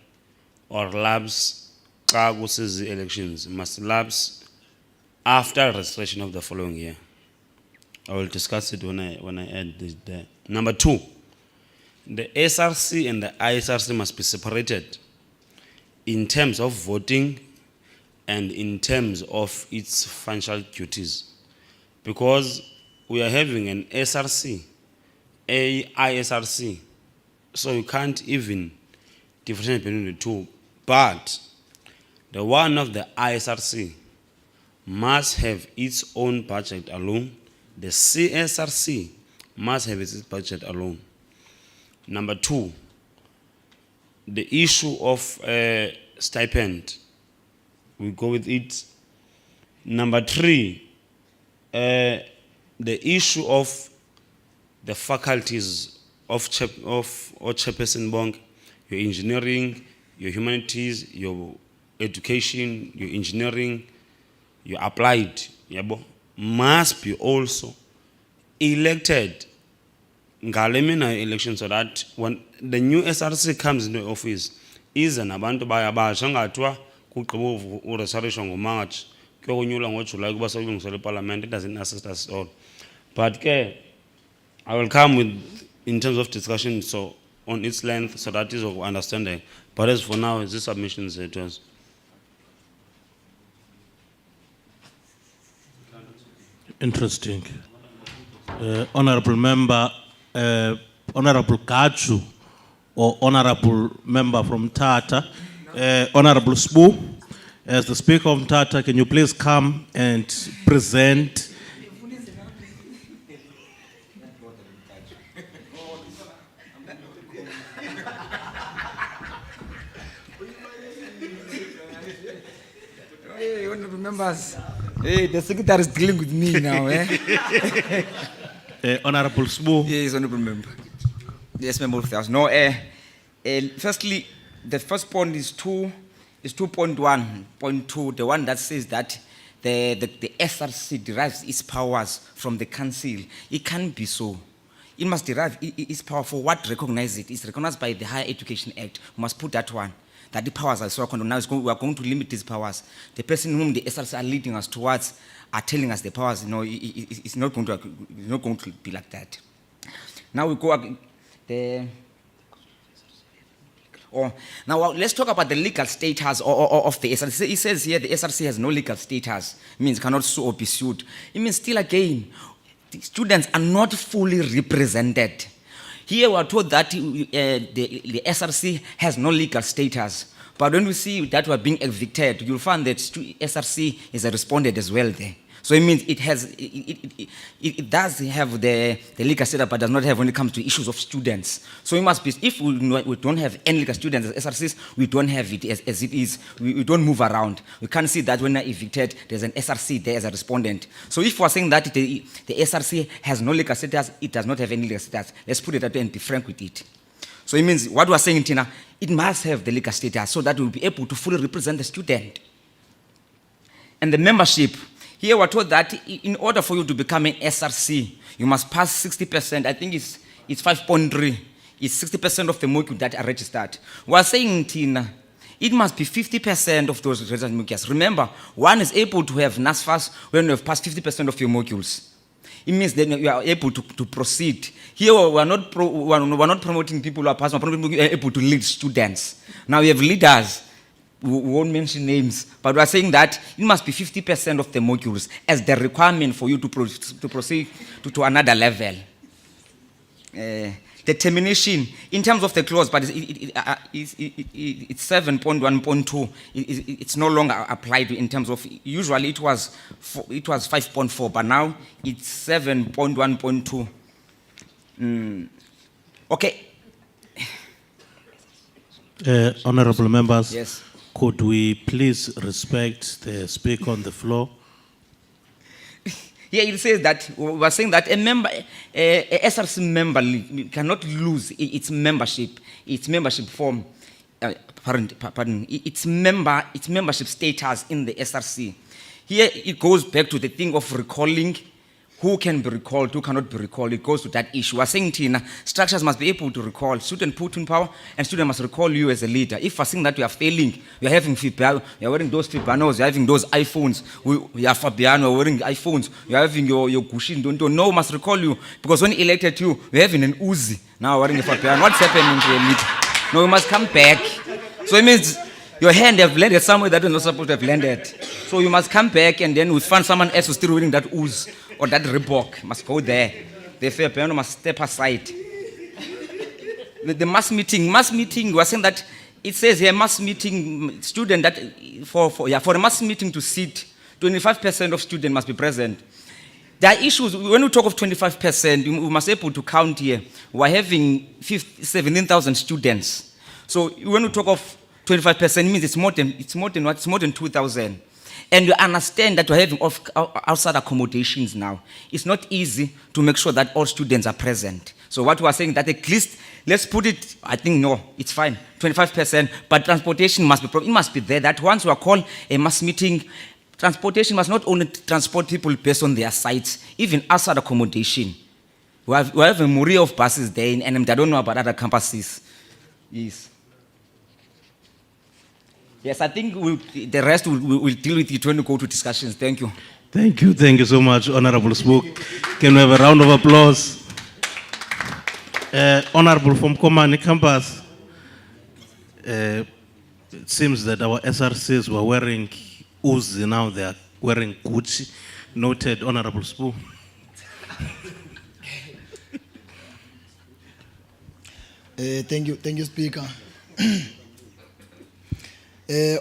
or lapse xa kusizi elections. It must lapse after registration of the following year. I will discuss it when I add this there. Number 2, the SRC and the ISRC must be separated in terms of voting and in terms of its financial duties. Because we are having an SRC, a ISRC, so you can't even differentiate between the two. But the one of the ISRC must have its own budget alone. The CSRC must have its budget alone. Number 2, the issue of stipend, we go with it. Number 3, the issue of the faculties of Chairperson Bong, your engineering, your humanities, your education, your engineering, your applied, yabo, must be also elected ngalemina election, so that when the new SRC comes into office, is an abantu bayabasha ngathiwa kugqiba ureservation ngoMarch kuyonyula ngoJuly kuba sokulungiselwa iParliament. It doesn't assist us all. But I will come with in terms of discussion so on its length so that is of understanding. But as for now, this submission is to us. Interesting. Honorable member, Honorable Gachu, or Honorable member from Tata, Honorable Sbu, as the Speaker of Tata, can you please come and present? Hey, honorable members. Hey, the secretary is dealing with me now, eh? Honorable Sbu. Yes, honorable member. Yes, member of the House. No, firstly, the first point is 2.1.2, the one that says that the SRC derives its powers from the council. It can't be so. It must derive its power for what recognizes it. It's recognized by the Higher Education Act. We must put that one. That the powers are so now we are going to limit these powers. The person whom the SRC are leading us towards are telling us the powers. You know, it's not going to be like that. Now we go now let's talk about the legal status of the SRC. It says here the SRC has no legal status. It means cannot sue or be sued. It means still again, the students are not fully represented. Here we are told that the SRC has no legal status. But when we see that we are being evicted, you'll find that SRC is a respondent as well there. So it means it does have the legal setup, but does not have when it comes to issues of students. So we must be, if we don't have any legal students as SRCs, we don't have it as it is. We don't move around. We can't see that when they're evicted, there's an SRC there as a respondent. So if we're saying that the SRC has no legal status, it does not have any legal status. Let's put it that way and be frank with it. So it means what we're saying, Tina, it must have the legal status so that we'll be able to fully represent the student. And the membership, here we're told that in order for you to become an SRC, you must pass 60%, I think it's 5.3, it's 60% of the modules that are registered. We're saying, Tina, it must be 50% of those registered modules. Remember, one is able to have NASFAS when you have passed 50% of your modules. It means that you are able to proceed. Here we're not promoting people who are passing, we're promoting people who are able to lead students. Now we have leaders, we won't mention names, but we are saying that it must be 50% of the modules as the requirement for you to proceed to another level. The termination, in terms of the clause, but it's 7.1.2, it's no longer applied in terms of, usually it was 5.4, but now it's 7.1.2. Okay. Honorable members, Yes. could we please respect the speaker on the floor? Here it says that, we're saying that a SRC member cannot lose its membership form, its membership status in the SRC. Here it goes back to the thing of recalling who can be recalled, who cannot be recalled. It goes to that issue. We're saying, Tina, structures must be able to recall. Student put in power, and student must recall you as a leader. If we're saying that we are failing, we are having Fabiano, we are wearing those Fabianos, we are having those iPhones, we are Fabiano, we are wearing iPhones, we are having your Gushin, don't know, must recall you. Because when he elected you, we're having an Uzi, now we're wearing a Fabiano. What's happening to a leader? No, we must come back. So it means your hand have landed somewhere that you're not supposed to have landed. So you must come back, and then we find someone else who's still wearing that Uzi. Or that Reebok must go there. The fair piano must step aside. The mass meeting, we are saying that it says here mass meeting student that for a mass meeting to sit, 25% of students must be present. There are issues when we talk of 25%. We must be able to count here. We're having 17,000 students. So when we talk of 25%, it means it's more than what? It's more than 2,000. And you understand that we're having outside accommodations now. It's not easy to make sure that all students are present. So what we are saying that at least, let's put it, I think no, it's fine, 25%, but transportation must be there. That once we are called a mass meeting, transportation must not only transport people based on their sites, even outside accommodation. We have a myriad of buses there, and I don't know about other campuses. Yes. Yes, I think the rest we'll deal with it when we go to discussions. Thank you. Thank you so much, Honorable Spook. Can we have a round of applause? Honorable from Komani campus, it seems that our SRCs were wearing Uzi, now they are wearing Gucci. Noted, Honorable Spook. Thank you, Speaker.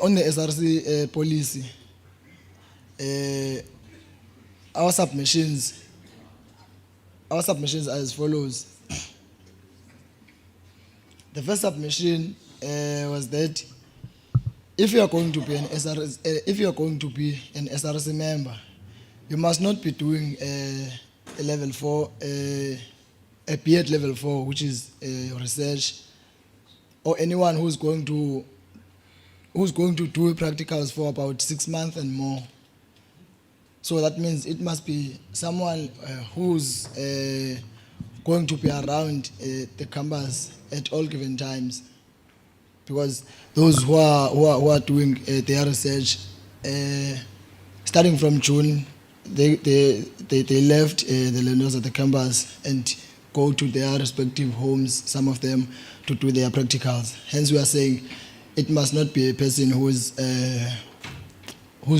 On the SRC policy, our submissions are as follows. The first submission was that if you are going to be an SRC member, you must not be doing a level 4, a BEd level 4, which is research, or anyone who's going to do practicals for about 6 months and more. So that means it must be someone who's going to be around the campus at all given times, because those who are doing their research, starting from June, they left the learners at the campus and go to their respective homes, some of them, to do their practicals. Hence we are saying it must not be a person who's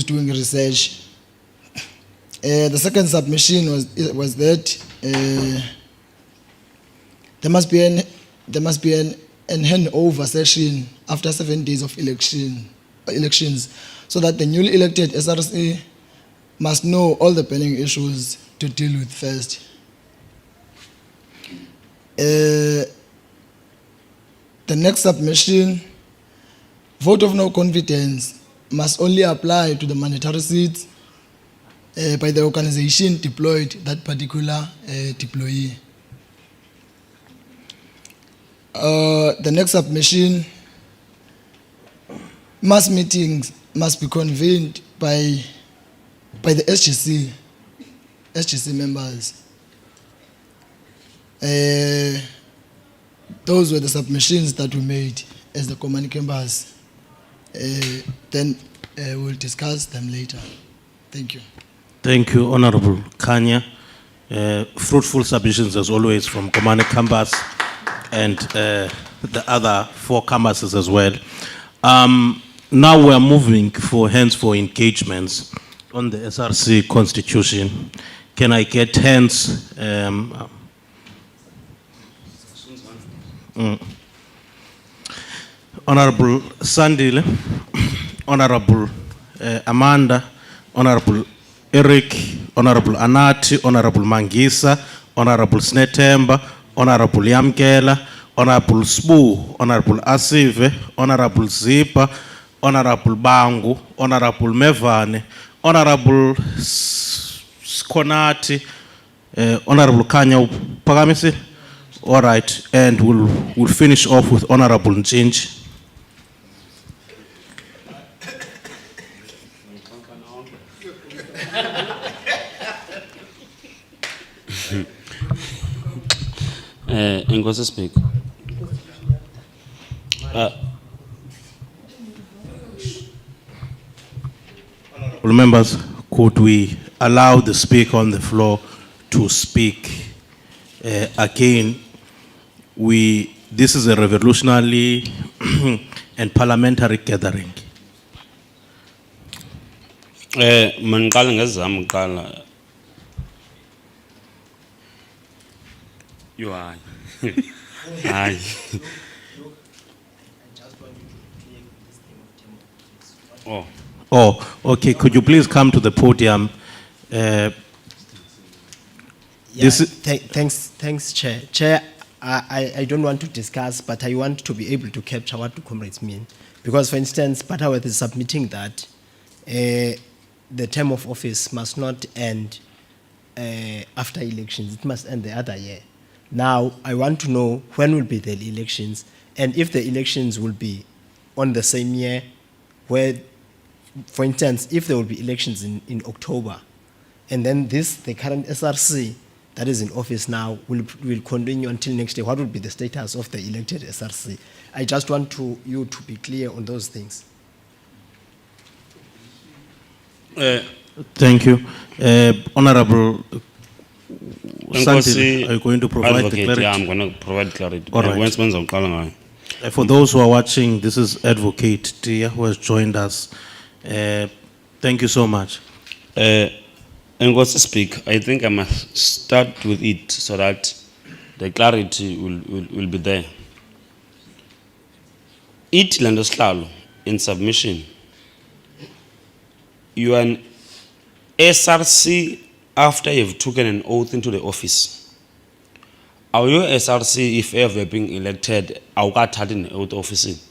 doing research. The second submission was that there must be an handover session after 7 days of elections, so that the newly elected SRC must know all the burning issues to deal with first. The next submission, vote of no confidence must only apply to the mandatory seats by the organization deployed that particular deployee. The next submission, mass meetings must be convened by the SGC members. Those were the submissions that we made as the command members. Then we'll discuss them later. Thank you. Thank you, Honorable Kanya. Fruitful submissions as always from Command Campus and the other 4 campuses as well. Now we are moving for hands for engagements on the SRC constitution. Can I get hands? Honorable Sandile, Honorable Amanda, Honorable Eric, Honorable Anati, Honorable Mangisa, Honorable Snetemba, Honorable Yamkela, Honorable Sbu, Honorable Asive, Honorable Zipa, Honorable Bangu, Honorable Mevane, Honorable Skonati, Honorable Kanya Pagamisi. All right, and we'll finish off with Honorable Nchinchi. Inkosi Speaker. Honorable members, could we allow the speaker on the floor to speak again? This is a revolutionary and parliamentary gathering. Manqala ngezam uqala. You are. Hayi. Oh, okay. Could you please come to the podium? Thanks, Chair. Chair, I don't want to discuss, but I want to be able to capture what the comrades mean. Because, for instance, Butterworth is submitting that the term of office must not end after elections. It must end the other year. Now, I want to know when will be the elections, and if the elections will be on the same year, where, for instance, if there will be elections in October, and then the current SRC that is in office now will continue until next year, what will be the status of the elected SRC? I just want you to be clear on those things. Thank you. Honorable Sandile, are you going to provide the clarity? Yeah, I'm going to provide clarity. All right. For those who are watching, this is Advocate Tia who has joined us. Thank you so much. Inkosi Speaker, I think I must start with it so that the clarity will be there. It Landosihlalo in submission. You are an SRC after you've taken an oath into the office. Are you SRC if ever being elected? Awukathatha an oath office.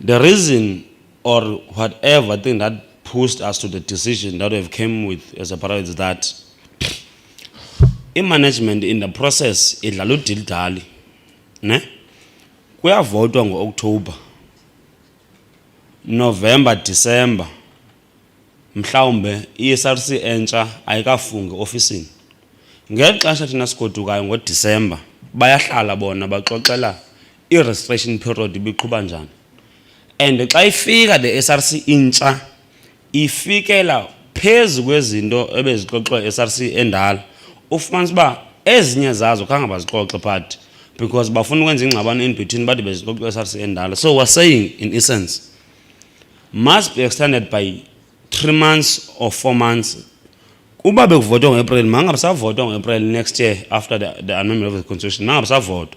The reason or whatever thing that pushed us to the decision that we've came with as a party is that in management in the process idlala udildali ne kuyavotwa ngo-October, November, December mhlawumbe i-SRC entsha ayikafungi ofisini. Ngexesha thina sigodukayo ngo-December bayahlala bona baxoxela i-registration period ibiqhuba njani, and xa ifika the SRC intsha ifikela phezu kwezinto ebezixoxwa SRC endala, ufumanisa uba ezinye zazo khange bazixoxe phathi because bafuna ukwenza ingxabano in between bathi bezixoxwa SRC endala. So we're saying in essence must be extended by 3 months or 4 months. Kuba bekuvotwa ngo-April, mangabisavotwa ngo-April next year after the amendment of the constitution, mangabisavotwa,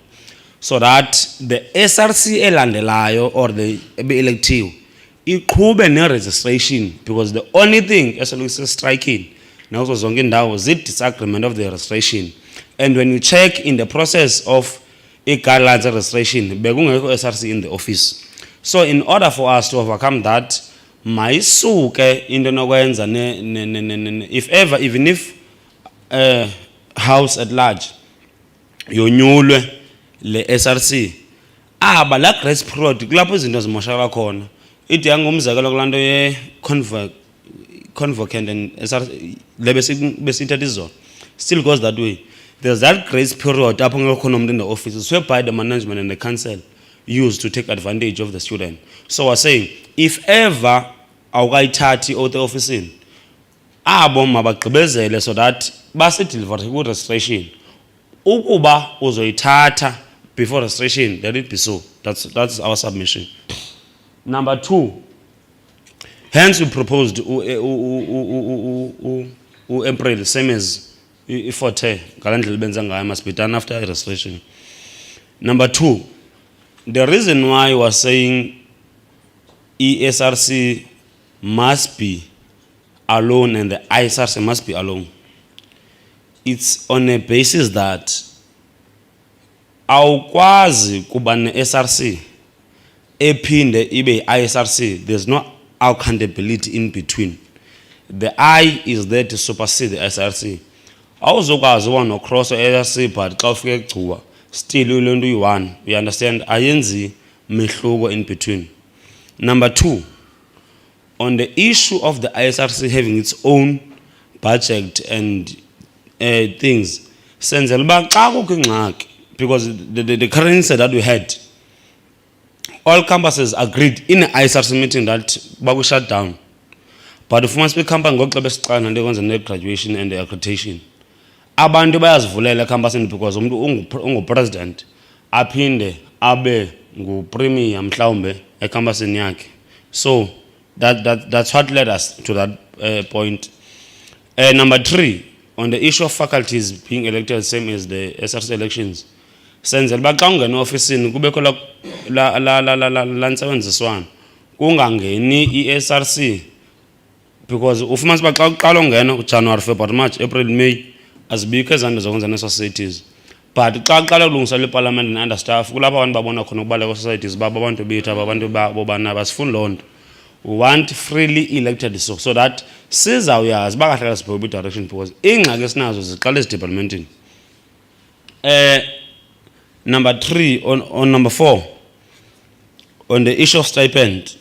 so that the SRC elandelayo or the elective iqhube ne-registration, because the only thing esoloko striking nazo zonke indawo zi-disagreement of the registration. And when you check in the process of i-guidelines registration, bekungekho SRC in the office. So in order for us to overcome that, mayisuke into enokwenza if ever, even if house at large yonyulwe le SRC, aba la grace period kulapho izinto zimoshakala khona. Ithi yangumzekelo kulanto ye convocant and SRC lebesithatha izona, still goes that way. There's that grace period apho ngekho nomuntu in the office, it's whereby the management and the council use to take advantage of the student. So we're saying, if ever awukayithathi ote office abo mabagqibezele so that basi-deliver ku-registration. Ukuba uzoyithatha before registration, let it be so. That's our submission. Number 2, hence we proposed April, same as i-forte, ngale benza ngayo, must be done after registration. Number 2, the reason why we're saying ESRC must be alone and the ISRC must be alone, it's on a basis that awukwazi kuba ne-SRC ephinde ibe ISRC. There's no accountability in between. The I is there to supersede the SRC. Awuzokwazi uba no-cross SRC but xa ufike egcuwa still ulento uyi-one. You understand? Ayenzi mehluko in between. Number 2, on the issue of the ISRC having its own budget and things, senzela uba xa kukho ingxaki, because the current set that we had, all campuses agreed in the ISRC meeting that baku shut down. But if must be company ngoxa besiqala nto kwenza ne-graduation and the accreditation, abantu bayazivulela campusini because umuntu ungu-president aphinde abe ngu-premier mhlawumbe ecampusini yakhe. So that's what led us to that point. Number 3, on the issue of faculties being elected same as the SRC elections, senzela uba xa ungena ofisini kubekho la ntsebenziswano, kungangeni i-SRC, because ufumanisa uba xa uqala ungena uJanuary, February, March, April, May, azibikho ezanto zokwenza nee-societies. But xa kuqala kulungiselwa iparliament ne-understaff, kulapho abantu babona khona ukubaleka societies babo, abantu bethu aba bantu bobana basifuni loo nto. We want freely elected so that sizawuyazi uba kahle kahle sibheke direction, because iingxaki esinazo ziqala ezidepartmentini. Number 3, on number 4, on the issue of stipend,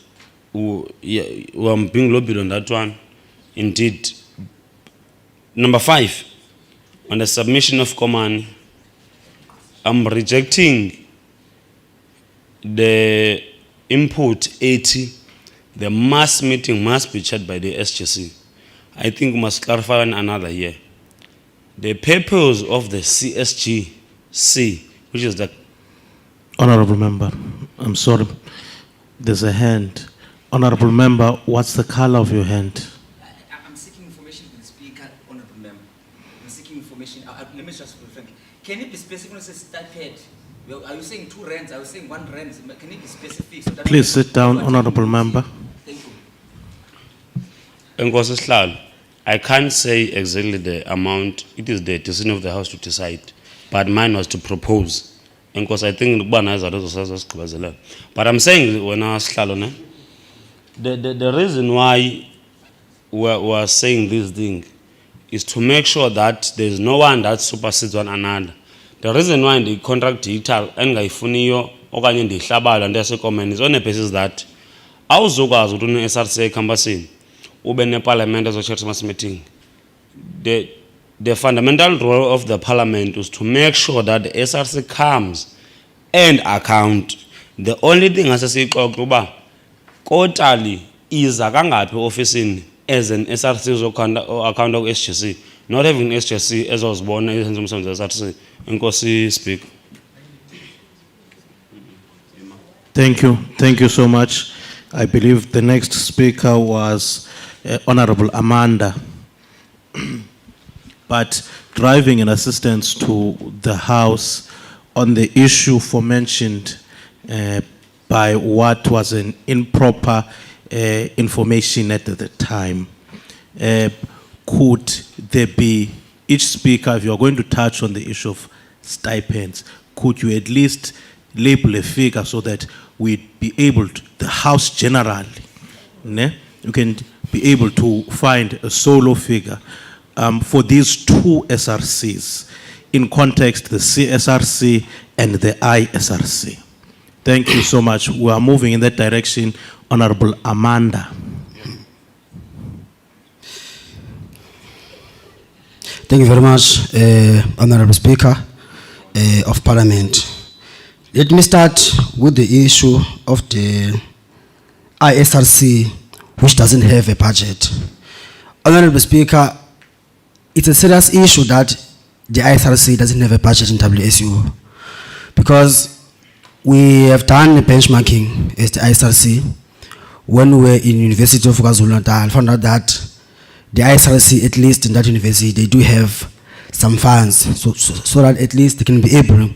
I'm being lobbied on that one, indeed. Number 5, on the submission of command, I'm rejecting the input 80. The mass meeting must be chaired by the SGC. I think we must clarify another here. The purpose of the CSGC, which is the... Honorable Member, I'm sorry. There's a hand. Honorable Member, what's the color of your hand? I'm seeking information from the Speaker, Honorable Member. I'm seeking information. Let me just be frank. Can it be specific when it says stipend? Well, are you saying 2 rands? Are you saying 1 rand? Can it be specific? So that Please sit down, Honorable Member. Thank you. Enkosi Sihlalo, I can't say exactly the amount. It is the decision of the House to decide. But mine was to propose. Enkosi, I think but I'm saying when I Sihlalo, the reason why we're saying this thing is to make sure that there's no one that supersedes one another. The reason why the contract digital engayifuniyo okanye ndihlabala ndesecommon is on the basis that awuzokwazi ukuthi une-SRC ecampusini ube ne-parliament ezo-chair mass meeting. The fundamental role of the parliament is to make sure that the SRC comes and account. The only thing asesiyixoxa uba kotali iza kangaphi ofisini as an SRC account of SGC, not having SGC ezozibona izenza umsebenzi we-SRC. Enkosi Speaker. Thank you so much. I believe the next speaker was Honorable Amanda. But driving in assistance to the House on the issue forementioned by what was an improper information at the time. Could there be, each speaker, if you are going to touch on the issue of stipends, could you at least label a figure so that we'd be able to, the House generally, ne? You can be able to find a solo figure for these two SRCs in context, the CSRC and the ISRC. Thank you so much. We are moving in that direction. Honorable Amanda. Thank you very much, Honorable Speaker of Parliament. Let me start with the issue of the ISRC, which doesn't have a budget. Honorable Speaker, it's a serious issue that the ISRC doesn't have a budget in WSU, because we have done a benchmarking as the ISRC. When we were in University of KwaZulu-Natal, found out that the ISRC, at least in that university, they do have some funds, so that at least they can be able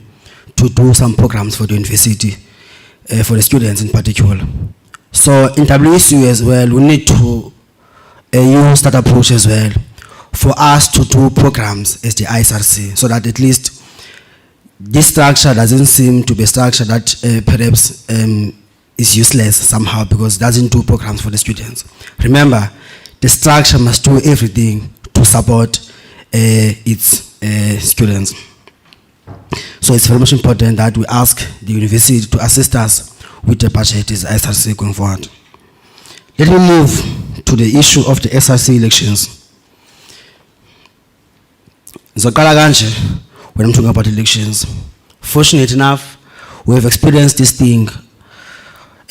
to do some programs for the university, for the students in particular. So in WSU as well, we need to use that approach as well for us to do programs as the ISRC, so that at least this structure doesn't seem to be a structure that perhaps is useless somehow because it doesn't do programs for the students. Remember, the structure must do everything to support its students. So it's very much important that we ask the university to assist us with the budget as SRC going forward. Let me move to the issue of the SRC elections. Zokala kanje, when I'm talking about elections, fortunate enough, we have experienced this thing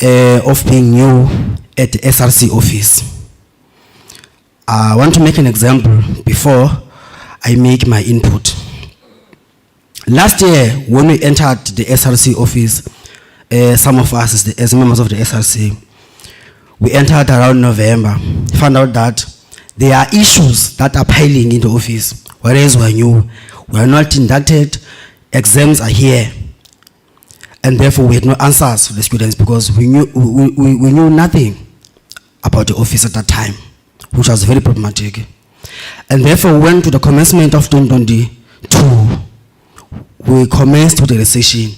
of being new at the SRC office. I want to make an example before I make my input. Last year, when we entered the SRC office, some of us as members of the SRC, we entered around November, found out that there are issues that are piling in the office, whereas we're new, we're not inducted, exams are here, and therefore we had no answers for the students because we knew nothing about the office at that time, which was very problematic. And therefore we went to the commencement of 2022. We commenced with the recession,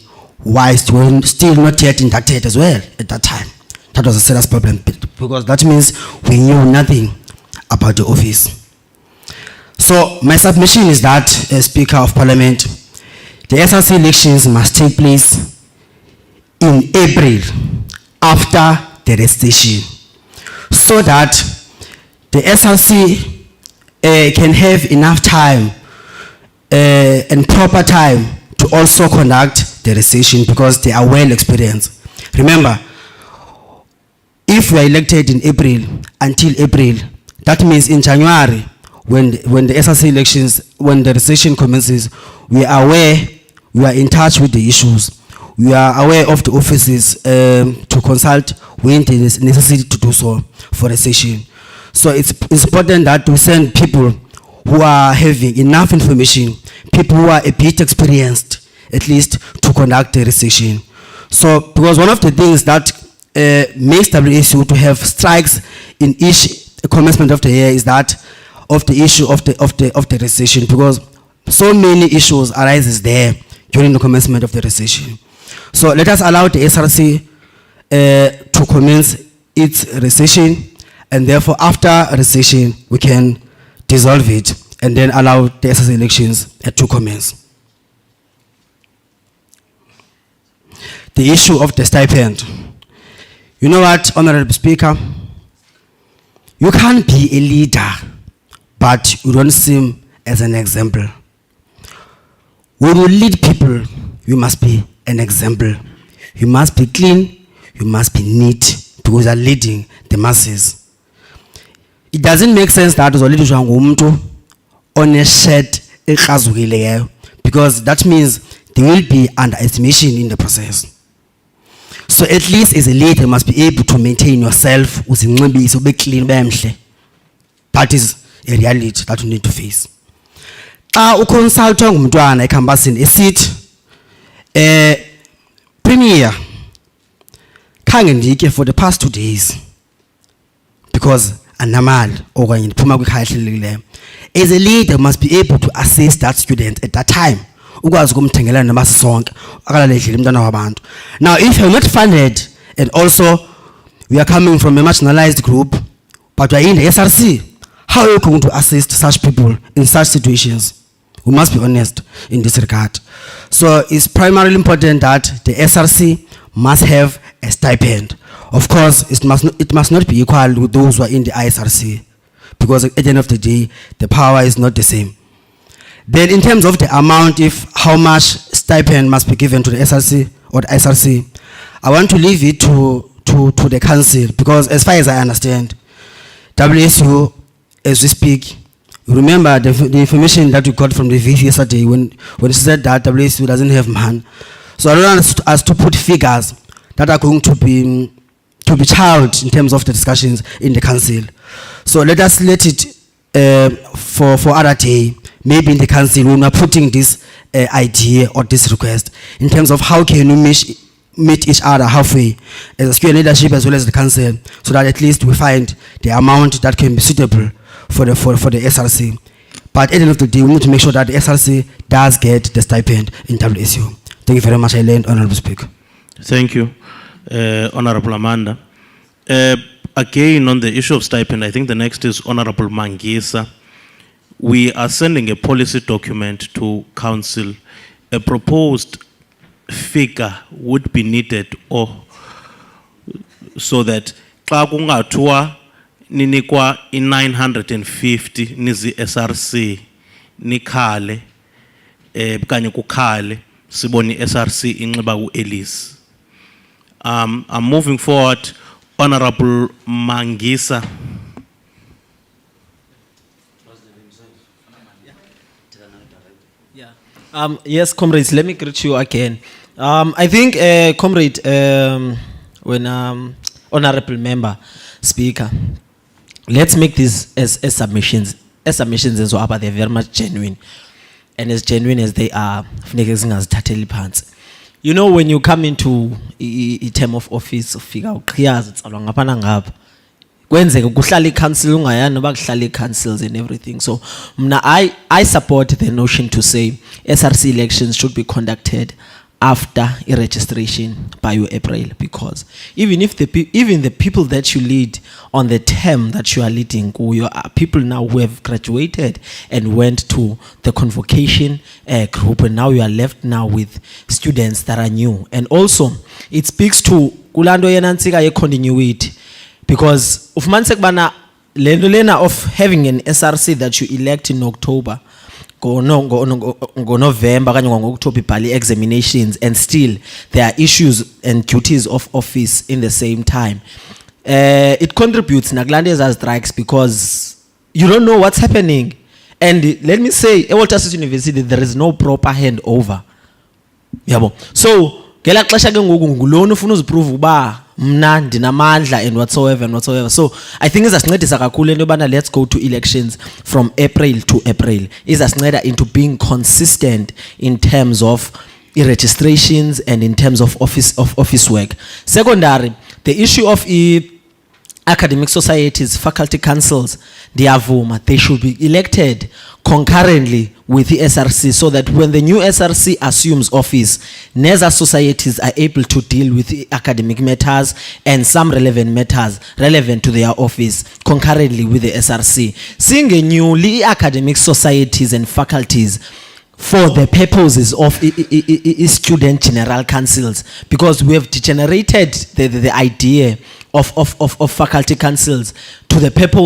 whilst we were still not yet inducted as well at that time. That was a serious problem because that means we knew nothing about the office. So my submission is that, as Speaker of Parliament, the SRC elections must take place in April after the recession, so that the SRC can have enough time and proper time to also conduct the recession because they are well experienced. Remember, if we are elected in April until April, that means in January, when the SRC elections, when the recession commences, we are aware, we are in touch with the issues. We are aware of the offices to consult when there is necessity to do so for recession. So it's important that we send people who are having enough information, people who are a bit experienced, at least, to conduct the recession. So, because one of the things that makes WSU to have strikes in each commencement of the year is that of the issue of the recession, because so many issues arises there during the commencement of the recession. So let us allow the SRC to commence its recession, and therefore after recession we can dissolve it and then allow the SRC elections to commence. The issue of the stipend. You know what, Honorable Speaker? You can't be a leader, but you don't seem as an example. When you lead people, you must be an example. You must be clean, you must be neat, because you are leading the masses. It doesn't make sense that uzolidishwa ngumuntu on a shirt ekrazukileyo, because that means there will be underestimation in the process. So at least as a leader, you must be able to maintain yourself, uzinxibise, ube clean, ube mhle. That is a reality that you need to face. Xa uconsulta ngumntwana ecampusini esithi Premier, khange ndike for the past 2 days. because anamali okanye ndiphuma kwikhaya ehlelelekileyo. As a leader, must be able to assist that student at that time. Ukwazi ukumthengela namasi sonke akalale edlile umntwana wabantu. Now, if you're not funded, and also we are coming from a marginalized group, but we are in the SRC, how are you going to assist such people in such situations? We must be honest in this regard. So it's primarily important that the SRC must have a stipend. Of course, it must not be equal with those who are in the ISRC, because at the end of the day, the power is not the same. Then in terms of the amount, how much stipend must be given to the SRC or the ISRC, I want to leave it to the council, because as far as I understand, WSU, as we speak, remember the information that we got from the VP yesterday when it said that WSU doesn't have man. So I don't want us to put figures that are going to be child in terms of the discussions in the council. So let it for other day, maybe in the council when we're putting this idea or this request in terms of how can we meet each other halfway as a student leadership as well as the council, so that at least we find the amount that can be suitable for the SRC. But at the end of the day, we need to make sure that the SRC does get the stipend in WSU. Thank you very much, Elaine, Honorable Speaker. Thank you, Honorable Amanda. Again, on the issue of stipend, I think the next is Honorable Mangisa. We are sending a policy document to council. A proposed figure would be needed, or so that xa kungathiwa ninikwa 950 nizi SRC nikhale kanye kukhale siboni SRC inxiba uElice. I'm moving forward. Honorable Mangisa. Yes, comrades, let me greet you again. I think, comrade, honorable member, speaker, let's make this as submissions. As submissions as well, but they're very much genuine. And as genuine as they are, you know, when you come into a term of office, figure it's along up and up. Kwenzeka kuhlala council ungayani noba kuhlala councils and everything. So I support the notion to say SRC elections should be conducted after a registration by your April, because even the people that you lead on the term that you are leading, you are people now who have graduated and went to the convocation group, and now you are left now with students that are new. And also it speaks to kulando yenansika ye continuity, because of mansekbana lena of having an SRC that you elect in October, go November kanye ngo-October ibhali examinations, and still there are issues and duties of office in the same time. It contributes nakulanda strikes, because you don't know what's happening. And let me say, at Walter Sisulu University there is no proper handover. Yabo. So ngela xesha ke ngoku ngulona ufuna uziprove uba mna ndinamandla and whatsoever. So I think izasincedisa kakhulu into yobana let's go to elections from April to April. Izasinceda into being consistent in terms of registrations and in terms of office work. Secondary, the issue of academic societies, faculty councils, they should be elected concurrently with the SRC, so that when the new SRC assumes office, NESA societies are able to deal with the academic matters and some relevant matters relevant to their office concurrently with the SRC. Seeing a newly academic societies and faculties for the purposes of student general councils, because we have degenerated the idea of faculty councils to the purpose